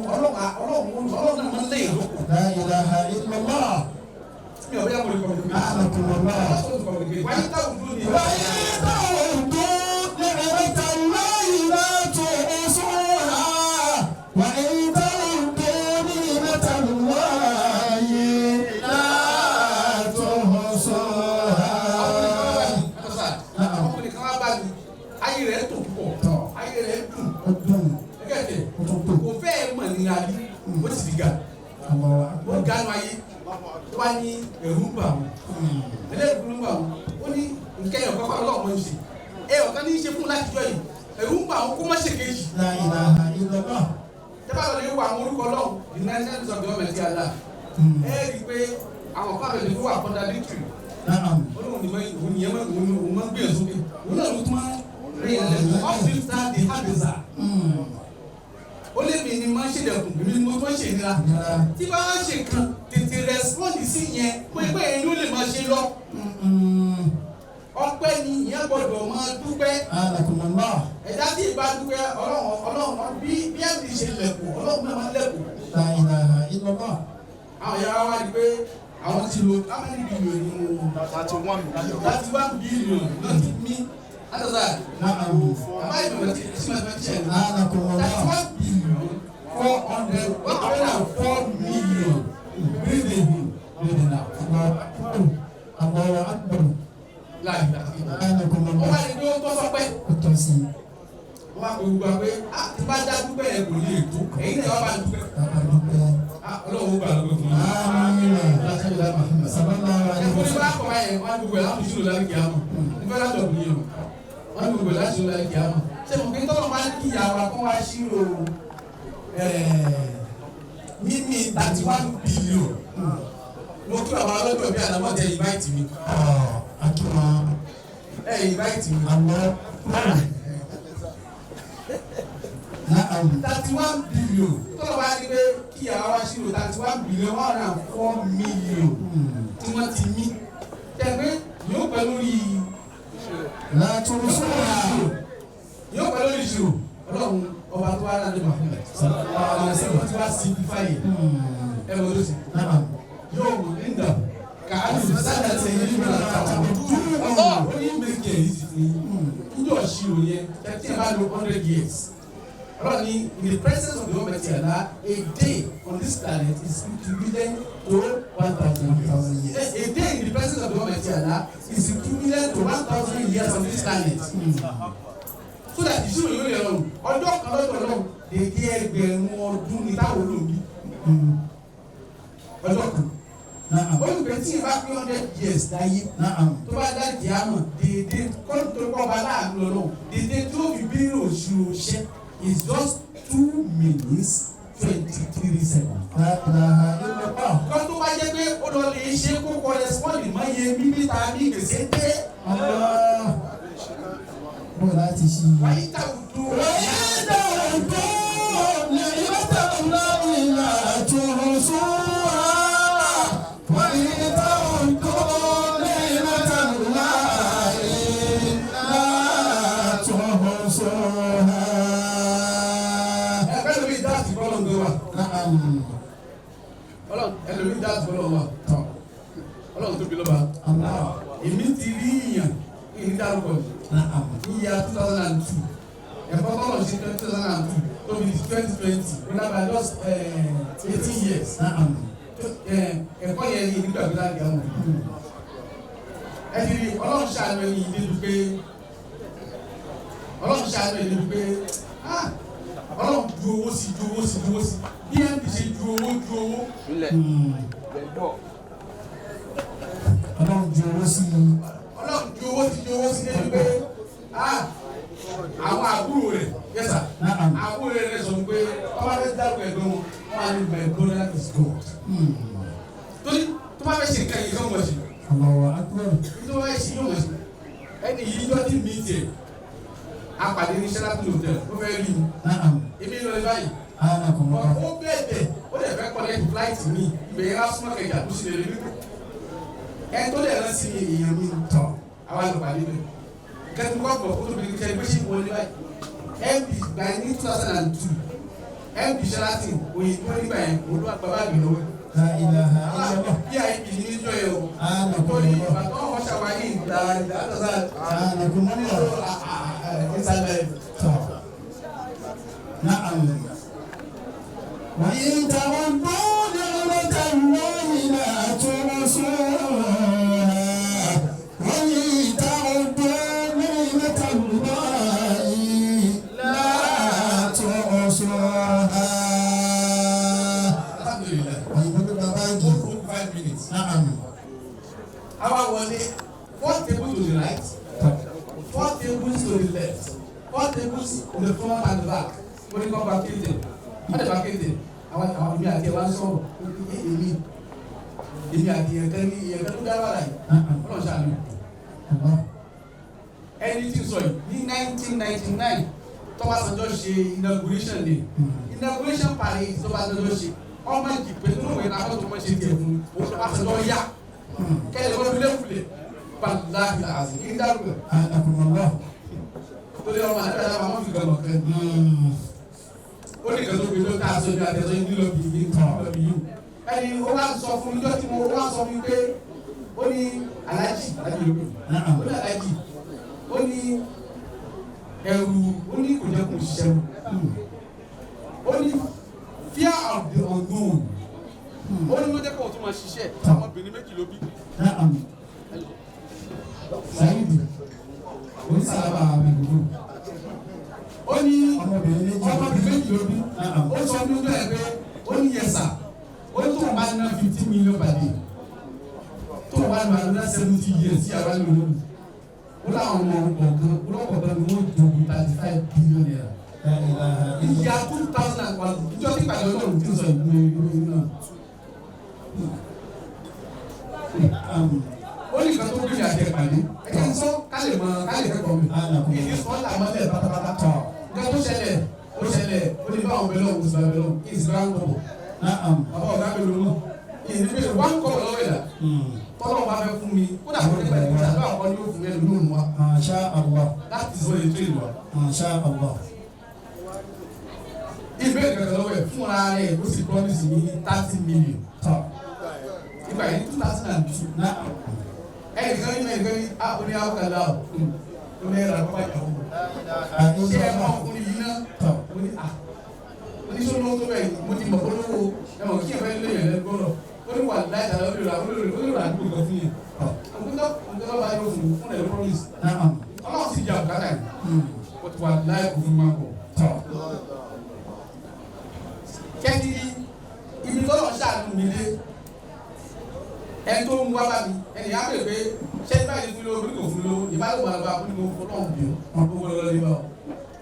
náà máa ń lẹ́yìn lóko. La ilaha illallah. mi ò bẹ́ẹ̀ yà wọlé kọ́mọ̀lùkì. wáyé táwọn dúró ní. wáyé táwọn dúró ní ẹ̀rẹ́ta láyé látò ọ̀ṣọ́ra wáyé. Ó ti di ga ó ganu ayé wá ní ẹ̀rù ń bà wọ́n ẹlẹ́rù ń bà wọ́n ó ní nkẹ́ ẹ̀kọ́ kọ́ ọlọ́run máa ń ṣe ọ̀kan ní í ṣe fún láti jọ yìí ẹ̀rù ń bà wọ́n kó má ṣe kejì. tẹ́bà lọ́dọ̀ yóò wà àwọn orúkọ ọlọ́run United States of Government yàrá ẹ rí i pé àwọn kan àbẹ̀lẹ̀ tó wà contradictory olóhùn ìyẹn òun máa ń gbé ẹ̀sùn pé òun náà ló tún máa ń rí ẹ̀lẹ́sùn ọ́fíìsì the habisa ó lè mi ni máa ń ṣèdẹ̀kùn èmi ni mo tó ń ṣe ìnira tí bá wá ṣe kan tètè rẹ́spọ́ǹdì sí yẹn pé ẹ̀yin ló lè máa ṣe lọ. ọpẹ́ ni ìyẹn gbọ́dọ̀ máa dúpẹ́. ẹ̀dá tí ì bá dúpẹ́ ọlọ́run bí ẹ̀mí ṣe lẹ̀kùn ọlọ́run náà máa lẹ̀kùn. àwọn yàrá wa di pé àwọn ti lo how many billion ni mo. 31 billion ló ti mí. Adasa, am I even teaching? 31 billion 404 million breathing out. Láì ọba ìdí ó tọ́ sọpẹ́. Wọ́n á gbogbo àgbẹ̀ tí bá dá dúpẹ́ yẹn kò ní ètò èyí ni wọ́n bá dúpẹ́. Ọlọ́run gbà lọ́gbẹ̀ fún mi. Ẹ̀fọ́ ní bá kọ̀ báyẹn wọ́n á gbogbo ẹ̀ láti ṣúlò láti kí á mọ̀. Nígbà láti ọ̀gbìn yẹn o. Wọ́n ní gbogbo láti ṣúlò láti kí á mọ̀. Ṣé mo fi tọ́lọ̀ máa ń kí ìyàwó akọ́ wá ṣírò mímí 31 billion mo kí bàbá ọlọ́dọ̀ bí àdámọ́ tẹ invite mi. Akíma. Invite mi. Àmọ́. 31 billion. Tọ́lọ̀ bá ní pé kí àwọn wá ṣírò 31 billion 104 million tí wọ́n ti mí. Tẹ̀gbẹ́ yóò pẹ́ lórí yóò pẹ́ lórí ìṣirò. Ọlọ́run ọba tó wá náà ní Màfúlẹ̀. Ọlọ́run tí wá simplify ẹ̀. Ẹ wọ́n ló sì. Yóò wò ní ìdá. Kàánù sáadà ti ẹ̀yẹ́ nígbà láàárọ̀. Ó ní méjì èyí sì fún yín. Níjọ́ ìṣirò yẹn, ẹ tí ẹ bá lo 100 years. In the presence of the Almighty Allah, a day on this planet is equivalent to 1,000 years. A day in the presence of the Almighty Allah is equivalent to 1,000 years on this planet. So that ìṣirò yóò lè rọrùn. Ọjọ́ kan lọ́dọ̀ náà lè dé ẹgbẹ̀rún ọdún ní táwọn olóògbé. Ọjọ́ kan. Olùgbé tí ìbá pín 100 years láyé. Tó bá dá ìdíyàmọ̀ dédé kọ́ńtò tó kọ́ ọba láàánú lọ́nà dédé tó fi bí òṣù ṣẹ́. It's just 2 minutes 23 seconds. Kan tó bá jẹ́ pé ó lọ lè ṣe kó correspond mọ́ iye mímítà ní gbèsè dé. Bó láti ṣí. Wáyé tàwùdú. Wáyé tàwùdú. Lẹ́yìn mẹ́ta lọ́wọ́ ìlà àtúnṣe. Wáyé tàwùdú. Lẹ́yìn mẹ́ta lọ́wọ́ ìlà àtúnṣe. Ẹlòmí dáàtì Ọlọ́run wa tán Ọlọ́run tóbi lọ́ba èmi ti rí ìyàn ìní dárúkọ ní ìyá 2002 ẹ̀kọ́ tọ́lọ̀ ṣe 2002 tóbi 2020 remember just 18 years ẹ̀kọ́ yẹn ní nígbà bí láti àwọn ẹ̀dìrí Ọlọ́run ṣàánú ẹni ìdíjú pé Ọlọ́run ṣàánú ẹni ìdíjú pé Ọlọ́run ju owó sí bí ẹni ṣe ju owó Ọlọ́run ju owó sí lẹ́nu pé àwọn àbúrò rẹ̀ yẹ́sà àbúrò rẹ̀ sọ pé ọba fẹ́ dárúkọ ẹ̀gbọ́n wọn á ní my brother is God. Torí tó bá fẹ́ ṣe nǹkan yìí lọ́wọ́ ṣe tó bá fẹ́ ṣe yóò wọ̀ ṣe ẹni yìí jọ́ tí mi tiẹ̀ apàdé ní Sheraton hotel ó fẹ́ rí mi èmi lọ ní báyìí ó bẹ̀ẹ̀ ó lè fẹ́ connect flight mi ìbẹ̀yẹ ká súnmọ́ kẹjà tó sì lè rí mi ẹ tó lè rántí èèyàn mi tọ̀ àwọn àlùpàdé mi kẹ́tù kọ́kọ́ ó tóbi ní kẹ́tù bẹ́sẹ̀ wọlé báyìí mp gba ní 2002 mp Sheraton òyìnbó nígbà yẹn olúwa bàbá mi lọ́wọ́ bí i ní níjọ́ yẹn o torí ìbàdàn wọn ṣàwárí ìgbà àtọ́sà ìsàlẹ̀ وإن تودوا نعمة الله لا تحصوها وإن تودوا نعمة الله لا تحصوها. Alhamdulillah. 5 minutes. Our one 4 tables to the right, 4 tables to the left, 4 tables in the front and the back. When you come back in there, what about in there? Àwọn mi àti ẹwà ń sọ̀rọ̀ èmi àti ẹ̀kẹ́ tó dáwà láì ọlọ́run ṣàlùyọ̀ ẹni tí sọ yìí ní 1999 tọ́wọ́sọjọ́ ṣe inauguration day inauguration parade tọ́wọ́sọjọ́ ṣe ọmọ ìjìpẹ́ tó lóun ìlànà tó mọ̀ ṣe tiẹ̀ fún òun tọ́wọ́sọjọ́ yá kẹ́lẹ́ wọ́n fi lẹ́kùlẹ̀ bàláhì àzì kí n dárúkọ tó lé ọmọ àti ẹ̀dá máa fi gbọ̀ngàn kan ó ní ìkàtó gbé tó ká aṣọ ní àtẹ̀sọ́ yìí nílò bí yìí nílò bí yìí ẹni ó wá sọ fún mi tí mo wá sọ fún mi pé ó ní alájì lóko ó ní alájì ó ní ẹrù ó ní kò jẹ́ kó ṣiṣẹ́ ó ní fear of the unknown ó ní wọ́n jẹ́ kó tún máa ṣiṣẹ́ ọmọbìnrin méjì ló bí. Sáyidì onísàlábà mi gbogbo. Ó ní ọmọbìnrin méjì ló bí ó sọ fún mi bẹ́ẹ̀ pé ó ní yẹsà ó tó wà ní 15 million per day tó wà ní 70 years sí àwọn ìlú ó láwọn ọmọ ọ̀gbọ̀n olókọ̀ọ̀gbọ̀n ni wọ́n jogun 35 billion naira. Ìyá 2001 ìjọ tí ìpàdé ọlọ́run ti sọ ìlú náà ó ní nǹkan tó bí mi àti ẹ̀pàdé ẹ̀jẹ̀ ń sọ kálẹ̀ kẹ́kọ̀ọ́ mi ìdí sọ́ọ́lá mọ́lẹ̀ pátápátá tọ̀ nǹkan tó ṣẹlẹ̀ ó ní báwọn bẹ̀rẹ̀ òun sì bá bẹ̀rẹ̀ òun kí n sì bá ń kọ̀ bàbá ọ̀gá mi lòun ìdíbẹ̀ wọ́n kọ̀ lọ́wọ́ ẹ̀dá tọ́lọ́ bá fẹ́ fún mi kó dà fún ẹgbẹ́ ìgbà tó àwọn ọkọ̀ ní òfin ẹ̀rù lóhùn wa. Masha Allah. Láti sọ ètò ìlú wa. Masha Allah. Ìgbẹ́ ìgbàgbọ́ lọ́wọ́ ẹ̀ fún ara rẹ̀ ó sì promise mi ní 30 million. Ìgbà yìí 2002. Ẹnìkan ní oní àwòkàlà ò ní ẹ̀rọ àpapọ̀ ìyàwó. Ṣé ẹ mọ ọkùnrin yìí náà? Oníṣòwò tó bẹ̀ mo ti mọ̀ polówó ẹ̀mọ̀ kí ẹ̀fẹ́ lé yẹn lẹ́gbọ́rọ̀. Ó ní wà láìta lórí àdúgbò kan fún yẹn. Òkúta bá yóò fún ẹ̀rọ promise. Ọlọ́run sì jà bùkátà yìí. Ó ti wà láì kò fún máa bọ̀. Kẹ́kí ibi tó lọ ṣáàtú mi dé ẹni tó ń wá bá mi ẹni á bèrè pé ṣé báyìí fún lówó kò fún lówó ìbálòpọ̀ àgbà fún mi fún ọlọ́run bí ó owó lọ́lọ́ lé bá ọ.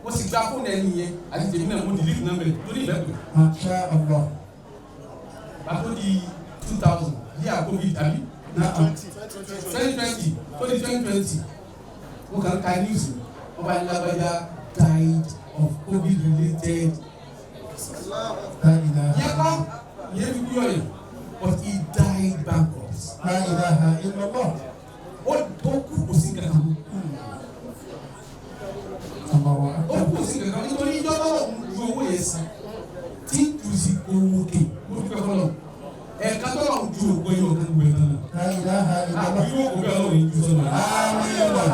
Mo sì gba fóònù ẹni yẹn àti tèmi náà mo delete number lórí ìfẹ́ pé. Ṣé ọgbọ́n? Bàtó di 2000 yíyà COVID tàbí 2020 tó di 2020 mo kàn ka news ọba Alágbájá died of COVID related. Yẹ kọ́ yẹ fi kú yọ̀yẹ̀ but he died bankrupt. Ó kú kò sí kankan. Ó kú kò sí kankan nítorí ìjọ náà ju owó yẹn sí tí kù sí owó kè mo dúpẹ́ fọlọ́ ẹ̀ka tó lọ́n ju ògbó yẹn ọ̀kan gbé náà. Àbí yóò kó bẹ́ẹ̀ lọ́wọ́ yìí ju sọ́dọ̀.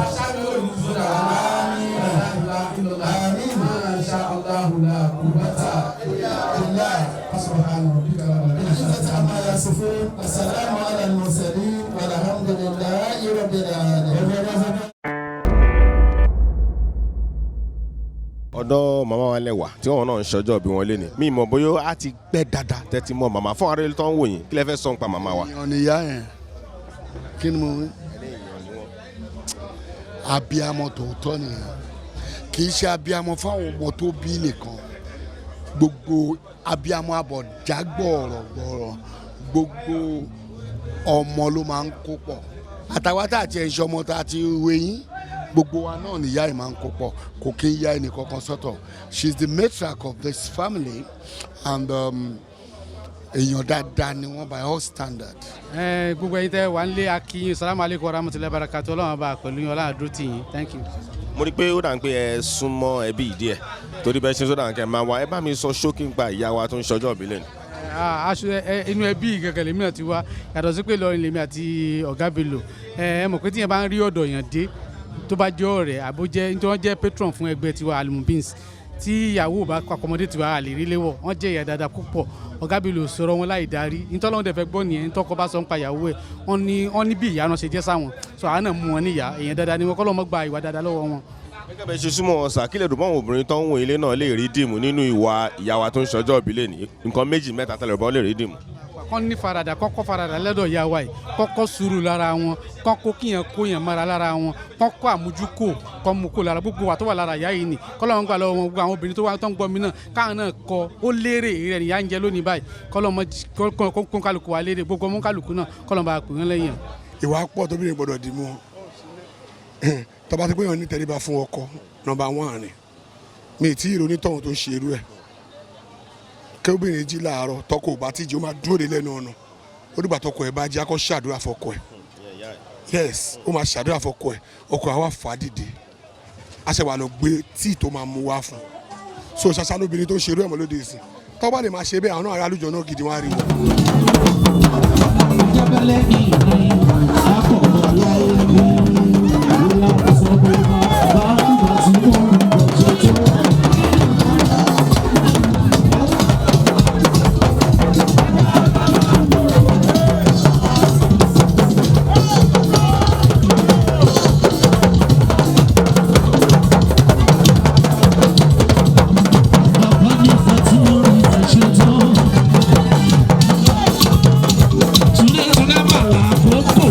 Aṣáájú lọ́wọ́ yìí ju sọ́dọ̀. Masha Allah la quwwata illa billah. Subhana rabbika rabbil izzati amma yasifun. Assalamu ala al-mursalin walhamdulillahi rabbil alamin. Ọ̀dọ̀ màmá wa lẹ́wà tí wọ́n náà ń ṣọjọ́ bí wọ́n lé ní mi mọ̀ bóyá a ti pẹ́ dáadáa tẹ́tí mọ́ màmá fún ara ilé tó ń wò yín kí lẹ fẹ́ sọ nípa màmá wa. èèyàn ni ìyá yẹn kí ni mo wí. abiyamọ tòótọ́ nìyẹn kì í ṣe abiyamọ fáwọn ọmọ tó bí nìkan gbogbo abiyamọ abọ̀já gbọ̀rọ̀gbọ̀rọ̀ gbogbo ọmọ ló máa ń kó pọ̀ àtàwọn tá àti ẹ̀ṣọ́ ọmọ tá a ti wéyìn gbogbo wa náà ni ìyá ẹ̀ máa ń kó pọ̀ kò kí ń yá ẹnì kankan sọ́tọ̀ she is the matriarch of this family and èèyàn dáadáa ni wọ́n by all standard. Gbogbo ẹ̀yin tẹ́ wà ń lé akínyìn salamu aleykum warahmatulahi barakatu ọlọ́run bá pẹ̀lú yín ọlọ́run àdúró tì yín thank you. Mo rí i pé ó dà ń pé ẹ súnmọ́ ẹbí ìdí ẹ̀ torí bẹ́ẹ̀ ṣe sódà kẹ́ máa wá ẹ bá mi sọ ṣókí nípa ìyá wa tó ń ṣọjọ́ ìbílẹ̀ ni. Inú ẹbí gẹ́gẹ́ lèmi náà ti wá yàtọ̀ sí pé lọ́rin lèmi àti Ọ̀gá Bello ẹ mọ̀ pé tíyẹn bá ń rí ọ̀dọ̀ yàn dé tó bá jẹ́ ọ̀rẹ́ àbójẹ́ nítorí wọ́n jẹ́ patron fún ẹgbẹ́ tiwa Alumubins tí ìyàwó bá akọmọdé tiwa àlè rí léwọ̀ wọ́n jẹ́ ìyá dáadáa púpọ̀ Ọ̀gá Bello sọ̀rọ̀ wọn láì darí nítorí wọn dẹ̀ fẹ́ gbọ́ nìyẹn tọkọ bá sọ ń pa ìyàwó ẹ̀ wọ́n ní bí ìyá náà ṣe jẹ́ sáwọn sọ àwọn náà mú wọn níyà èèyàn dáadáa ni wọn kọ́ lọ́mọ gba ìwà dáadáa lọ́wọ́ wọn. Gẹ́gẹ́ bẹ́ẹ̀ ṣe súnmọ́ ọ̀sà kílẹ̀ dùn báwọn obìnrin tó ń wọ ilé náà lè rí dìmú nínú ìwà ìyá wa tó ń ṣọjọ́ ìbílẹ̀ ní nǹkan méjì mẹ́ta tẹ́lẹ̀ bọ́ lè rí dìmú. kọ́ ní farada kọ́kọ́ farada lẹ́dọ̀ ìyá wa yìí kọ́kọ́ sùúrù lára wọn kọ́kọ́ kíyàn kóyàn mara lára wọn kọ́kọ́ àmójúkò kọ́ mú kó lára gbogbo wa tó wà lára ìyá yìí ni kọ́lọ́mọ gbà lọ́wọ́ wọn gbogbo àwọn obìnrin tó wà tó ń gbọ́ mi náà káwọn náà kọ́ ó lérè rẹ̀ níyà ń jẹ lónìí báyìí kọ́lọ́mọ kó kálukú wa lérè gbogbo ọmọ kálukú náà kọ́lọ́mọ bá pè wọ́n lẹ́yìn. ìwà pọ̀ tóbi ní gbọ́dọ̀ dì mú tọ́ba ti pé yàn ní tẹríba fún ọkọ nọ́mbà 1 ni mi tí ìrònú tọ̀hún tó ṣe irú ẹ̀ kébìnrin jí láàárọ̀ tọkọ ò bá tíjì ó máa dúró de lẹ́nu ọ̀nà ó dìgbà tọkọ ẹ̀ bá jí akọ́ ṣàdúrà fọkọ ẹ̀ yes ó máa ṣàdúrà fọkọ ẹ̀ ọkọ àwa fà á dìde aṣẹ́wà lọ gbé tíì tó máa mú wá fún so ṣaṣá lóbìnrin tó ń ṣe irú ẹ̀ mọ́ lóde ìsìn tọ́ba lè máa ṣe bẹ́ẹ̀ àwọn ará àlùjọ náà gidi wọ́n á rí Today,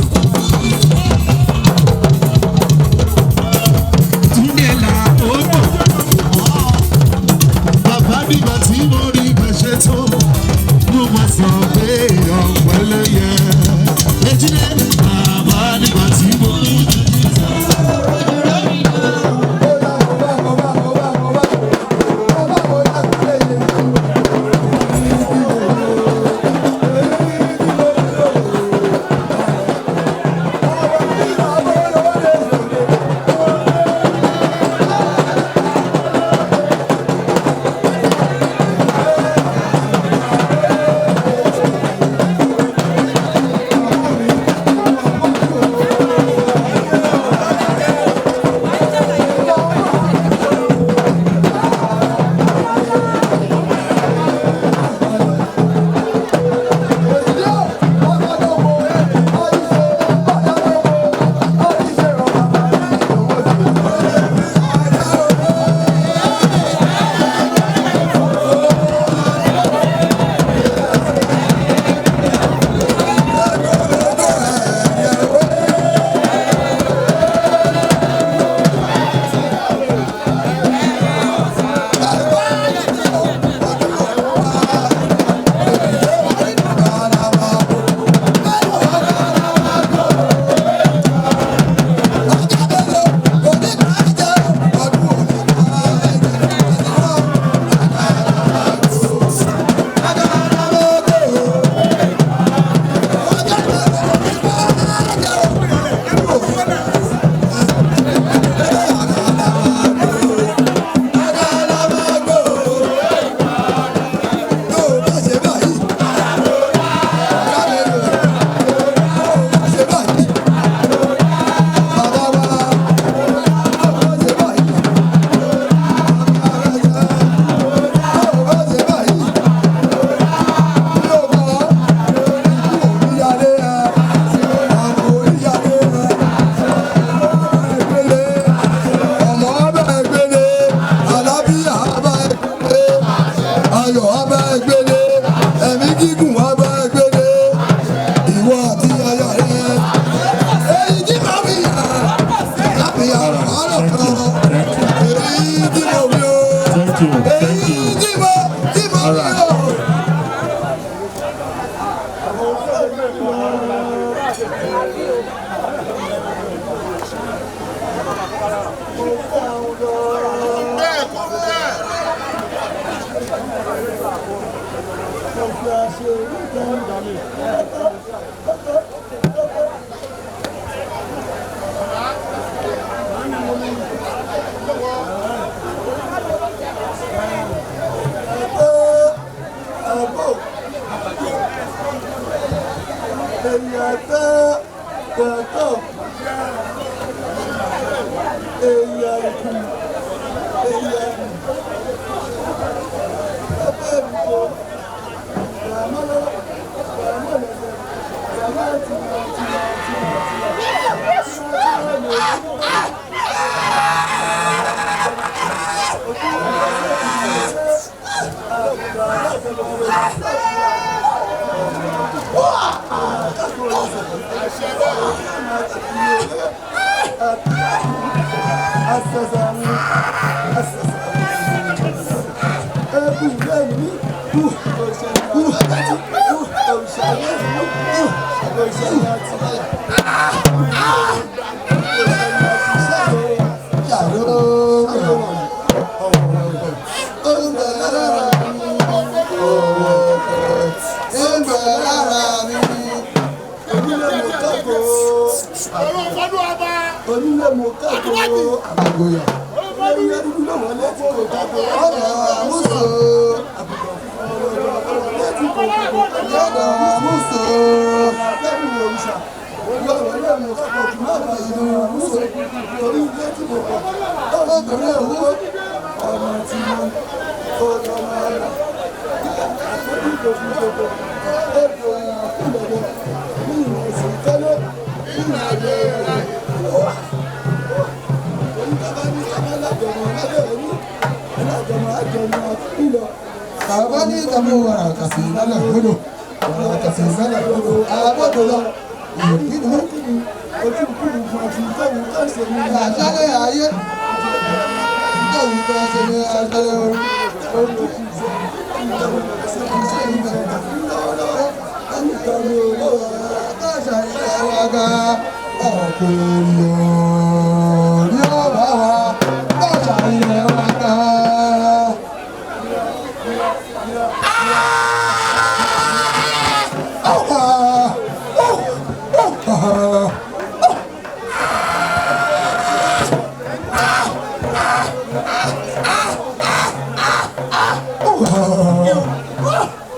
ẹ̀mí gígùn wá bá gbélé ìwọ àti aya rẹ èyí tí màá fi yà láti yàrá àárọ̀ kan èyí tí mo wí o èyí tí mo wí o.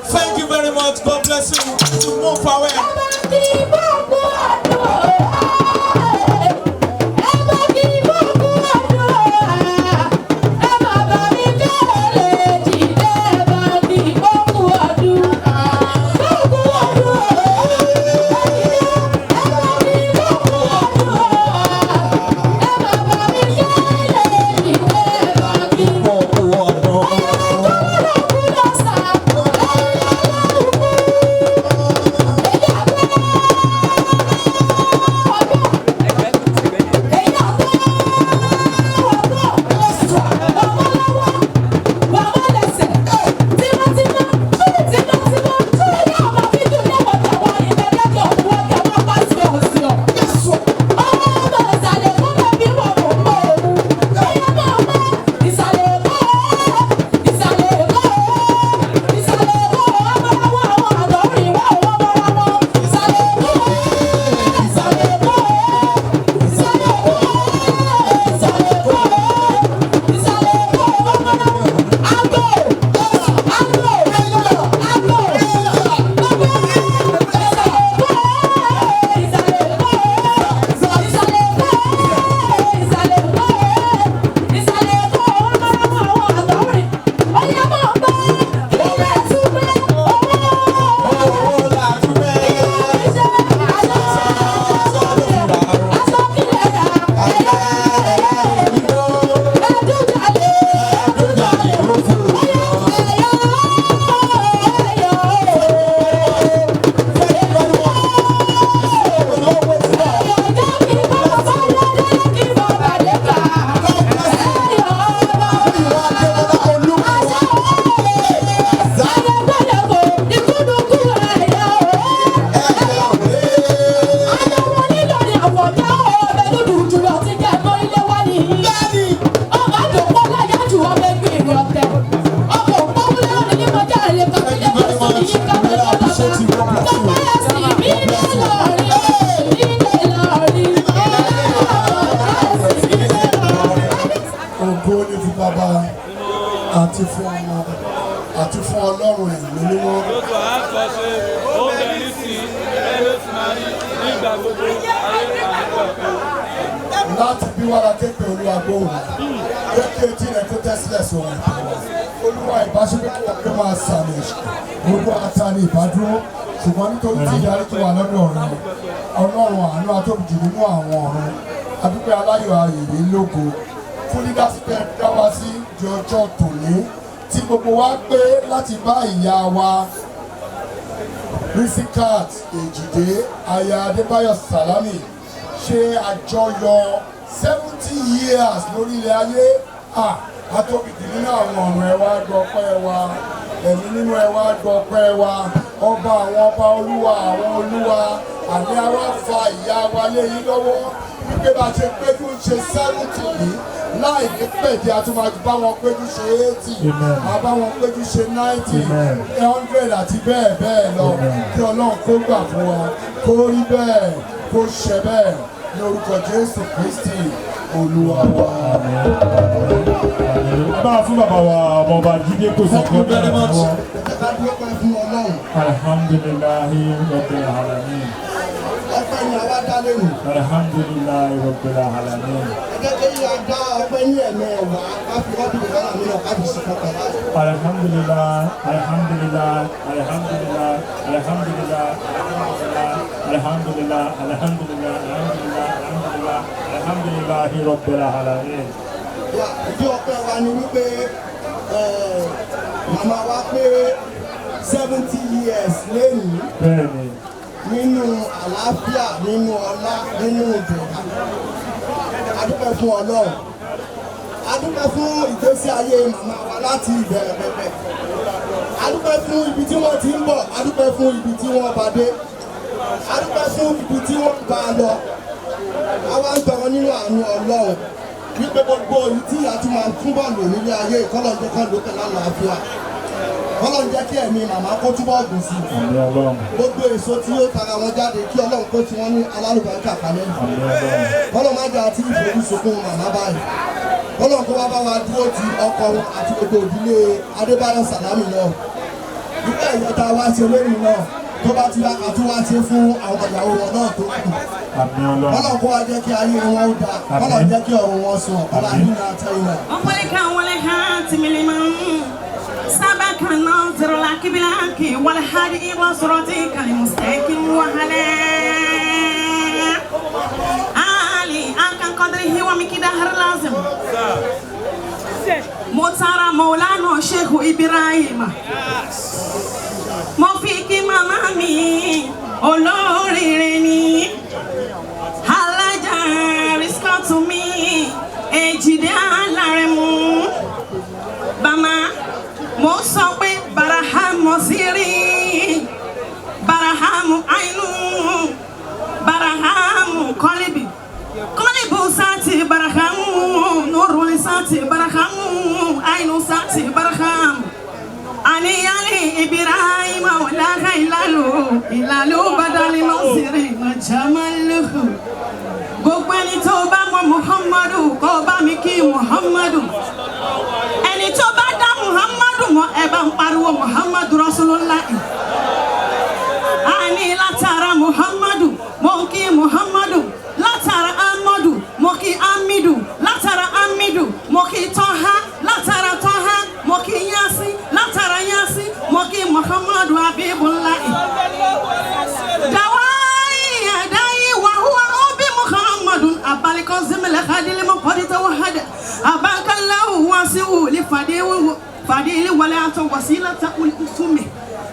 Thank you very much. God bless you. To move forward. láti bí wàrà kékeré olúwa gbóhùn jẹ́ kí etí rẹ̀ kó tẹ́sílẹ̀ sóhun olúwa ìbáṣepọ̀ kí wọ́n pé máa sàmì gbogbo ata ní ìbádúró ṣùgbọ́n nítorí tí ìdarí tó wà lọ́dọ̀ ọ̀run ọlọ́run àánú atóbijì nínú àwọn ọ̀run adúpẹ́ aláyọ̀ ayèrè lógo fún dídásílẹ̀ dá wa sí di ọjọ́ tòní tí gbogbo wa pé láti bá ìyá wa Riskat Ejide aya Adebayo Salami ṣe àjọyọ̀ 70 years lórí ilẹ̀ ayé atóbijì nínú àwọn ọ̀run ẹ wá gbọ́ pẹ́ wa ẹ̀mí nínú ẹ wá gbọ́ pẹ́ wa ọba àwọn ọba olúwa àwọn olúwa àní àwa fa ìyá wa lé yín lọ́wọ́ wípé bá ṣe péjú ṣe 70 yìí láì ní pèdé a tún máa bá wọn péjú ṣe 80 máa bá wọn péjú ṣe 90 100 àti bẹ́ẹ̀ bẹ́ẹ̀ lọ kí ọlọ́run kó gbà fún wa kó rí bẹ́ẹ̀ kó ṣe bẹ́ẹ̀ ní orúkọ Jésù Kristi olúwa wa. bá a fún bàbá wa ọmọọba jíde kò sọ pé bẹ́ẹ̀ ni wọ́n. ká dúró pẹ́ fún ọlọ́run. alhamdulilayi rabbil alamin. ọpẹ́ ni àwa dá lérò. alhamdulilayi rabbil alamin. ẹgbẹ́ kí a dá ọpẹ́ ní ẹ̀mẹ́wàá ká fi ọdún ìgbàlá mi náà ká fi sí kankan láti. alhamdulilayi alhamdulilayi alhamdulilayi alhamdulilayi alhamdulilayi alhamdulilayi alhamdulilayi alhamdulilayi rabbil alamin. ìdí ọpẹ́ wa ni wípé màmá wa pé 70 years lẹ́yìn. bẹ́ẹ̀ni. nínú àlàáfíà nínú ọlá nínú ìdùnnú adúpẹ́ fún ọlọ́run adúpẹ́ fún ìgbésí ayé màmá wa láti ìbẹ̀rẹ̀ pẹ̀pẹ̀ adúpẹ́ fún ibi tí wọ́n ti ń bọ̀ adúpẹ́ fún ibi tí wọ́n bá dé adúpẹ́ fún ibi tí wọ́n bá lọ àwa ń tọrọ nínú àánú ọlọ́run wípé gbogbo èyí tí a tún máa túbọ̀ lò nílé ayé ìkọlọ́njẹ́ kan lókè lálàáfíà ọlọ́run jẹ́ kí ẹ̀mí màmá kó túbọ̀ gùn sí i gbogbo èso tí ó tara wọn jáde kí ọlọ́run kó tí wọ́n ní alálùbáríkà kalẹ̀ ọlọ́run má jẹ́ àti ìfòrúsokùn màmá báyìí ọlọ́run kó wá bá wa dúró ti ọkọ wọn àti gbogbo ìdílé Adebayo Salami náà nígbà ìyọta wá ṣe lórí náà tó bá ti yàgà tó wá ṣe fún àwọn ìyàwó wọn náà tó kù ọlọ́run kó wá jẹ́ kí ayé wọn ó dáa ọlọ́run jẹ́ kí ọ̀run wọn sùn ọ̀pọ̀lá nínú àtẹ̀yìn náà. سبك الناظر لك بلاك والهادي وصرتك المستقيم وهلا علي أكن قدره ومقدار لازم موتارا مولانا شيخ إبراهيم موفيك مامامي olóríire Alhaja Riskat Ejide alárẹ̀mú bàmá mo sọ pé barahamu sírí barahamu àìnú barahamu kọ́líbì kọ́líbù sáàtì barahamu nuruli sáàtì barahamu àìnú sáàtì barahamu àníyàlì Ibrahim wàláhà ìlàlú badali nọ́sìrì nàjàmálùkù gbogbo ẹni tó bá mọ Muhammadu kó bá mi kí Muhammadu ẹni tó bá dá Muhammadu mọ ẹ bá ń pariwo Muhammadu Rasulullah àní látara Muhammadu mo kí Muhammadu látara Amadu mo kí Amidu látara Amidu mo kí Tọ́há látara Tọ́há mo kí Yasi látara Yasi mo kí Muhammadu Habibullah أبالك زمل خادل مقدت وحد أباك الله واسع لفديل ولا وسيلة الأسمة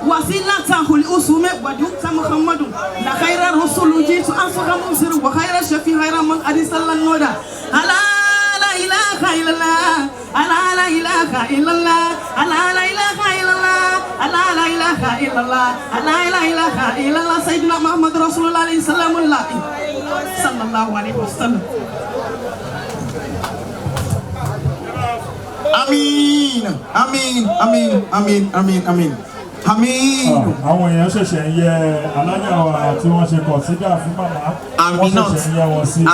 وسيلته الأسمة ودمت محمد لا خير الرسول جئت أنصح مبصر وخير الشفيع خير من أرسل النودى ألا لا إله إلا الله ألا لا إله إلا الله ألا لا إله إلا الله ألا لا إله إلا الله ألا لا إله إلا الله سيدنا محمد رسول الله عليه السلام الله صلى الله عليه وسلم Amin, amin, amin, amin, amin, amin. àmín. Àwọn èèyàn ṣẹ̀ṣẹ̀ ń yẹ alájà wa tí wọ́n ṣe kọ̀nsídà fún màmá. Aminat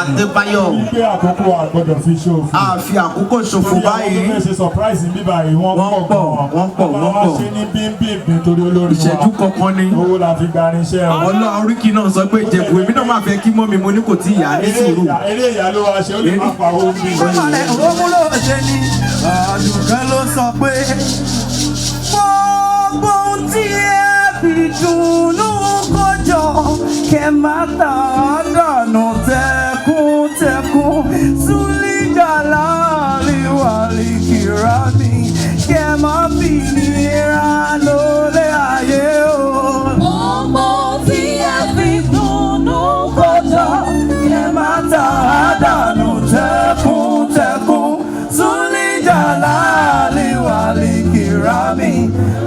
Adebayo. Wípé àkókò àgbọ̀dọ̀ fi ṣòfò. A fi àkókò ṣòfò báyìí. Àwọn tó ṣe surprise ní báyìí wọ́n pọ̀. Wọ́n pọ̀. Wọ́n ṣe ní bímbím nítorí olórí wa. Ìṣẹ́jú kọ̀ọ̀kan ni. Owó la fi gbarin iṣẹ́ o. Ọlọ́run oríkì náà sọ pé Ìjẹ̀bú èmi náà máa fẹ́ kí mọ́ mi mo ní kò tí ìyá ní sùúrù. Eré ìyá ló wá ṣe ó lè má pa owó bí. Òmùlò ṣe ni Àdùkẹ́ ló sọ pé gbogbo ohun tí ẹ fi dùnú kọjọ kẹ má ta dànù tẹkùntẹkùn Súlíjà láàlíwàlí kìrá mi kẹ má fi nira lólè ayé o. Gbogbo tí ẹ fi dùnú kọjọ kẹ má ta dànù tẹkùntẹkùn Súlíjà láàlíwàlí kìrá mi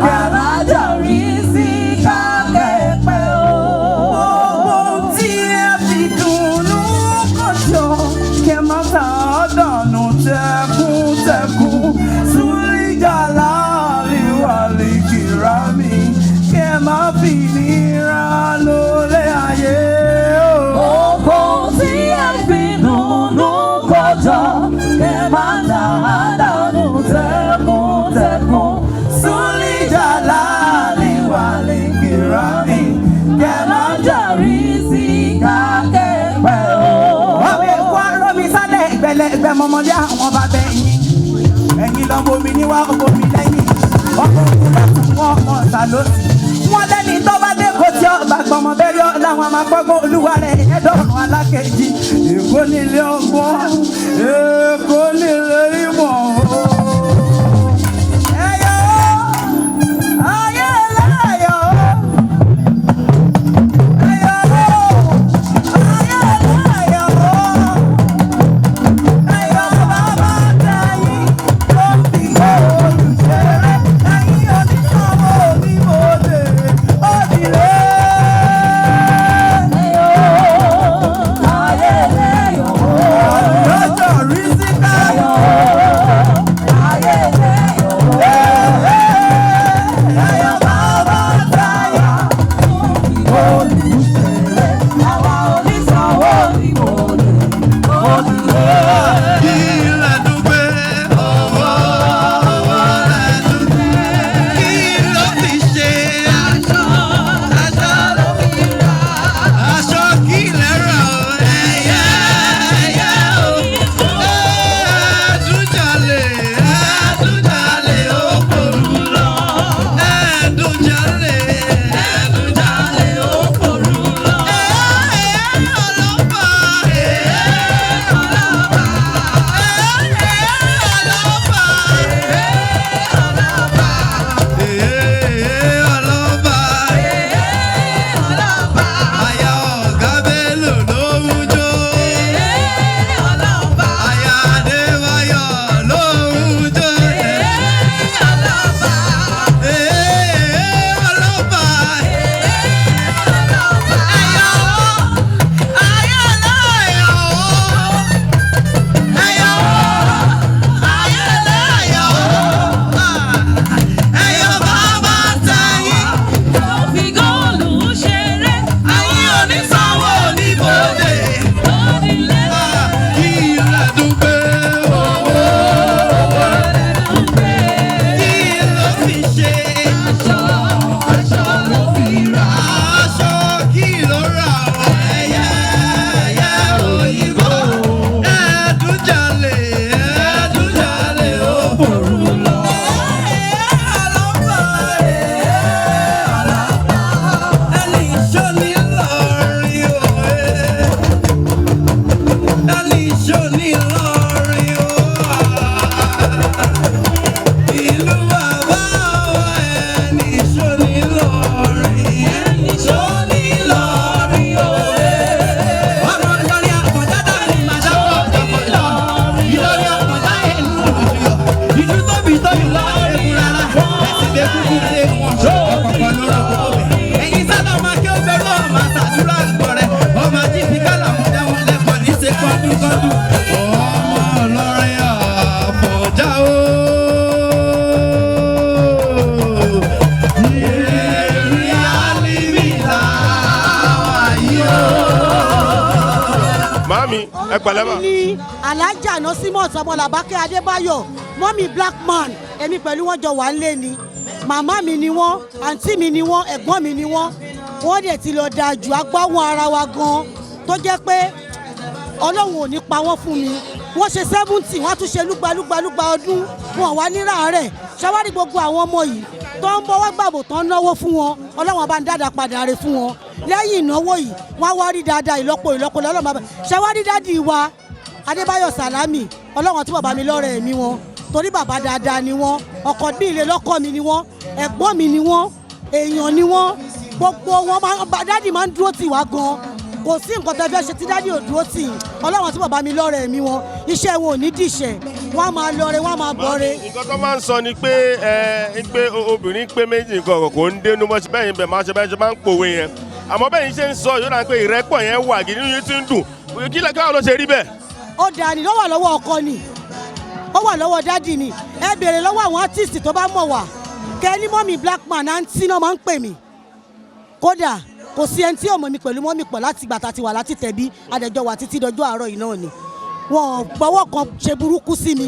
kẹ má jàrí sí kákẹ́pẹ́ o. Gbogbo tí ẹ fi dùnú kọjọ kẹ má ta dànù tẹkùntẹkùn Súlíjà láàlíwàlí kìrá mi kẹ má fi nira lólè ayé o. Gbogbo tí ẹ fi dùnú kọjọ kẹ má ta dànù tẹkùntẹkùn Súlíjà láàlíwàlí kìrá mi kẹ má jàrí sí kákẹ́pẹ́ o. Ọmọ èkó arọ́ mi sálẹ̀ ẹgbẹ̀lẹ́gbẹ̀ mọ́mọ́dé àwọn bàbá ẹ̀yìn lọ́mọ mi níwá ọmọ mi lẹ́yìn ọkọ̀ òkúta fún wọn ọmọ ọ̀sà lóṣù. Wọ́n lẹ́ni tó bá dé kò tí ọba gbọmọ bẹ́rẹ̀ láwọn máa gbọ́gbọ́ olúwa rẹ̀ ẹ̀dọ́rùn alákejì. Èkó nílé ọgbọ́n, Èkó nílé ìmọ̀. Ẹyọ ayé láyọ̀, ẹyọ ayé láyọ̀, ẹyọ bàbá tẹ̀yìn ló ń fi olùṣeré, ẹ̀yìn oníṣòwò onímọ̀ọ́dẹ òdìlé. Ẹyọ ayé láyọ̀, lọ́jọ́ rí sí ká. mọ́mì ẹ pẹ̀lẹ́ mà. ní Alhaja Riskat Ejide Adebayo mọ́mì black man èmi pẹ̀lú wọn jọ wà ń lé ni màmá mi ni wọ́n àǹtí mi ni wọ́n ẹ̀gbọ́n mi ni wọ́n dẹ̀ ti lọ da jù agbáwọn ara wa gan tó jẹ́ pé Ọlọ́run ò ní pa wọ́n fún mi wọ́n ṣe 70 wọ́n tún ṣe lúgbalúgbalúgba ọdún wọn wá níra rẹ̀ ṣàwárí gbogbo àwọn ọmọ yìí tó ń bọ́ wá gbàbò tó ń náwó fún wọn Ọlọ́run bá ń dáadáa padà rẹ̀ fún wọn lẹ́yìn ìnáwó yìí wọ́n wá rí dáadáa ìlọ́po Ọlọ́run bá ṣàwárí dádì wa Adebayo Salami Ọlọ́run tí bàbá mi lọ́rẹ̀ ẹ̀mí wọn torí bàbá dáadáa ni wọ́n ọkọ bí ilé lọ́kọ mi ni wọ́n ẹ̀gbọ́n mi ni wọ́n èèyàn ni wọ́n gbogbo wọn dádì máa ń dúró tì wá gan kò sí nǹkan tó fẹ́ ṣe tí dádì ò dúró tì Ọlọ́run tí bàbá mi lọ́rẹ̀ ẹ̀mí wọn iṣẹ́ wọn ò ní dìṣẹ́ wọ́n á máa lọ́re wọ́n á máa bọ́re. nǹkan tó máa ń sọ ni pé pé obìnrin pé méjì nǹkan kò ń dénú mọ́ bẹ́ẹ̀ bẹ́ẹ̀ máa ṣe bẹ́ẹ̀ ṣe máa ń pòwe yẹn àmọ́ bẹ́ẹ̀ yìí ṣe ń sọ yóò dáa pé ìrẹ́pọ̀ yẹn wà gidi nínú yìí ti ń dùn kí ló ṣe rí bẹ́ẹ̀. ó dà ní lọ́wọ́ lọ́wọ́ ọkọ ni ó wà lọ́wọ́ dádì ni ẹ béèrè lọ́wọ́ àwọn artist tó bá mọ̀ wá kẹ́ni mọ́mì black man àǹtí náà máa ń pè mí kódà kò sí ẹni tí ò mọ̀ mi pẹ̀lú mọ́mì pọ̀ láti ìgbà tá a ti wà láti tẹ̀bí adẹjọ́ wà títí dọjọ́ àárọ̀ yìí náà ni wọn gbọ́wọ́ kan ṣe burúkú sí mi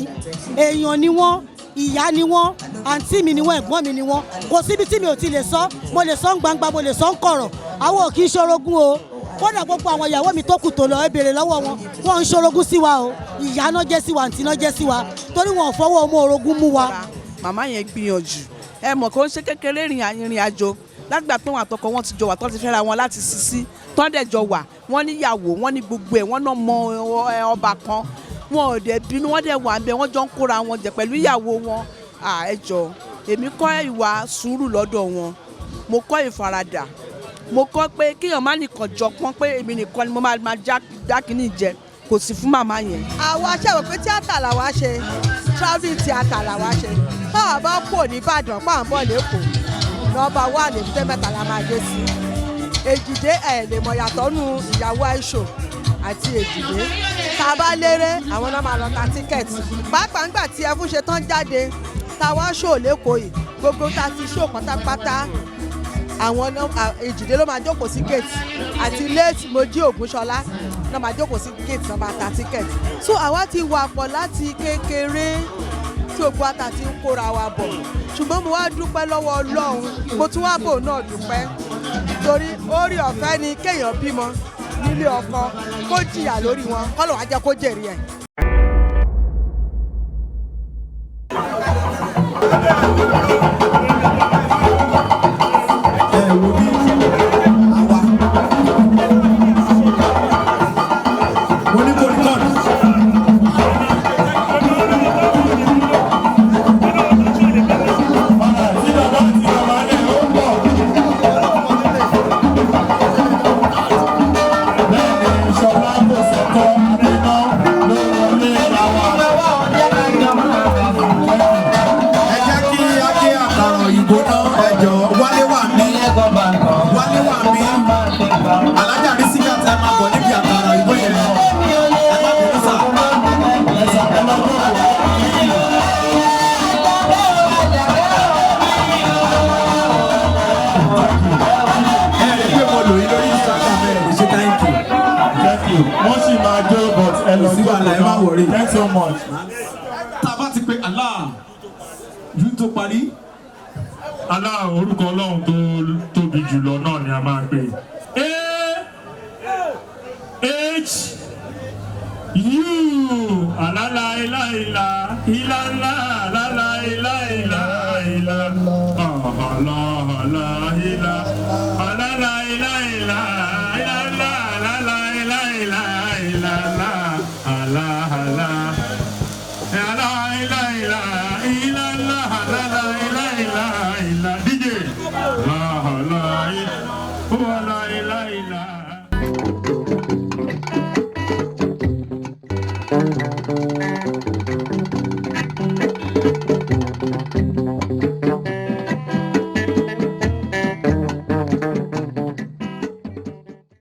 èèyàn ni wọ́n ìyá ni wọ́n àǹtí mi ni wọ́n ẹ̀gbọ́n mi ni wọ́n kò síbi tí mi ò ti lè sọ mo lè sọ ń gbangba mo lè sọ ń kọ̀rọ̀ àwọn ò kì í ṣorogún o kódà gbogbo àwọn ìyàwó mi tó kù tó lọ ẹ béèrè lọ́wọ́ wọn wọn ń ṣorogún sí wa o ìyá náà jẹ́ sí wa àǹtí náà jẹ́ sí wa torí wọn ò fọwọ́ ọmọ orogún mú wa. màmá yẹn gbìyànjú ẹ mọ̀ kó ń ṣe kékeré ìrìn àjò lágbà pé wọn àtọkọ wọn ti jọ wà tó ti fẹ́ra wọn láti sisi tó ń dẹ̀ jọ wà wọ́n níyàwó wọ́n ní gbogbo ẹ̀ wọ́n náà mọ ọba kan wọn ò dẹ̀ bínú wọ́n dẹ̀ wà ń bẹ̀ wọ́n jọ ń kóra wọn jẹ pẹ̀lú ìyàwó wọn ẹ jọ èmi kọ́ ìwà sùúrù lọ́dọ̀ wọn mo kọ́ ìfaradà mo kọ́ pé kéèyàn má nìkan jọ pọ́n pé èmi nìkan ni mo máa já kínní jẹ kò sí fún màmá yẹn. àwa ṣe wò pé tíátà làwa ṣe travelling tíátà làwa ṣe báwa bá pò ní Ìbàdàn pàǹbọ̀ lẹ́kọ̀ọ́ nọ́mbà 1 èbúté mẹ́ta la máa dé sí Èjìdé ẹ̀ lè mọ̀ yàtọ̀ nù ìyàwó àìṣò àti Èjìdé tá a bá léré àwọn náà máa lọ ta tíkẹ́ẹ̀tì pàápàá nígbà tí ẹfún ṣe tán jáde táwa ṣò lẹ́kọ̀ọ́ yìí gbogbo tá a ti ṣò pátápátá àwọn Èjìdé ló máa jókòó sí gate àti late Mojí Ògúnṣọlá náà máa jókòó sí gate náà máa ta tíkẹ́ẹ̀tì so àwa ti wà pọ̀ láti kékeré tí ògbó ata ti ń kóra wa bọ̀ ṣùgbọ́n mo wá dúpẹ́ lọ́wọ́ Ọlọ́run mo tún wá bò náà dúpẹ́ torí orí ọ̀fẹ́ ni kéèyàn bímọ nílé ọkọ kó jìyà lórí wọn kọ́lọ̀ wá jẹ́ kó jèrè ẹ̀. Alhaja Riskat ẹ máa bọ̀ níbi àkàrà òyìnbó yẹn. Ẹ má bínú sà. Ẹ má bọ̀. Ẹ rí pé mo lò yín lórí Instagram ẹ̀ lè ṣe thank you. Thank you. Wọ́n sì máa jó but ẹ lọ sí wàhálà ẹ má wọrí. Thanks so much. Tá a bá ti pe Allah yóò tó parí. Allah orúkọ Ọlọ́run tó tóbi jùlọ náà ni a máa ń pè. You alala ila ila ila la la la ila ila ila Allah la ila alala ila ila ila la la la ila ila ila la ala ala ala ila ila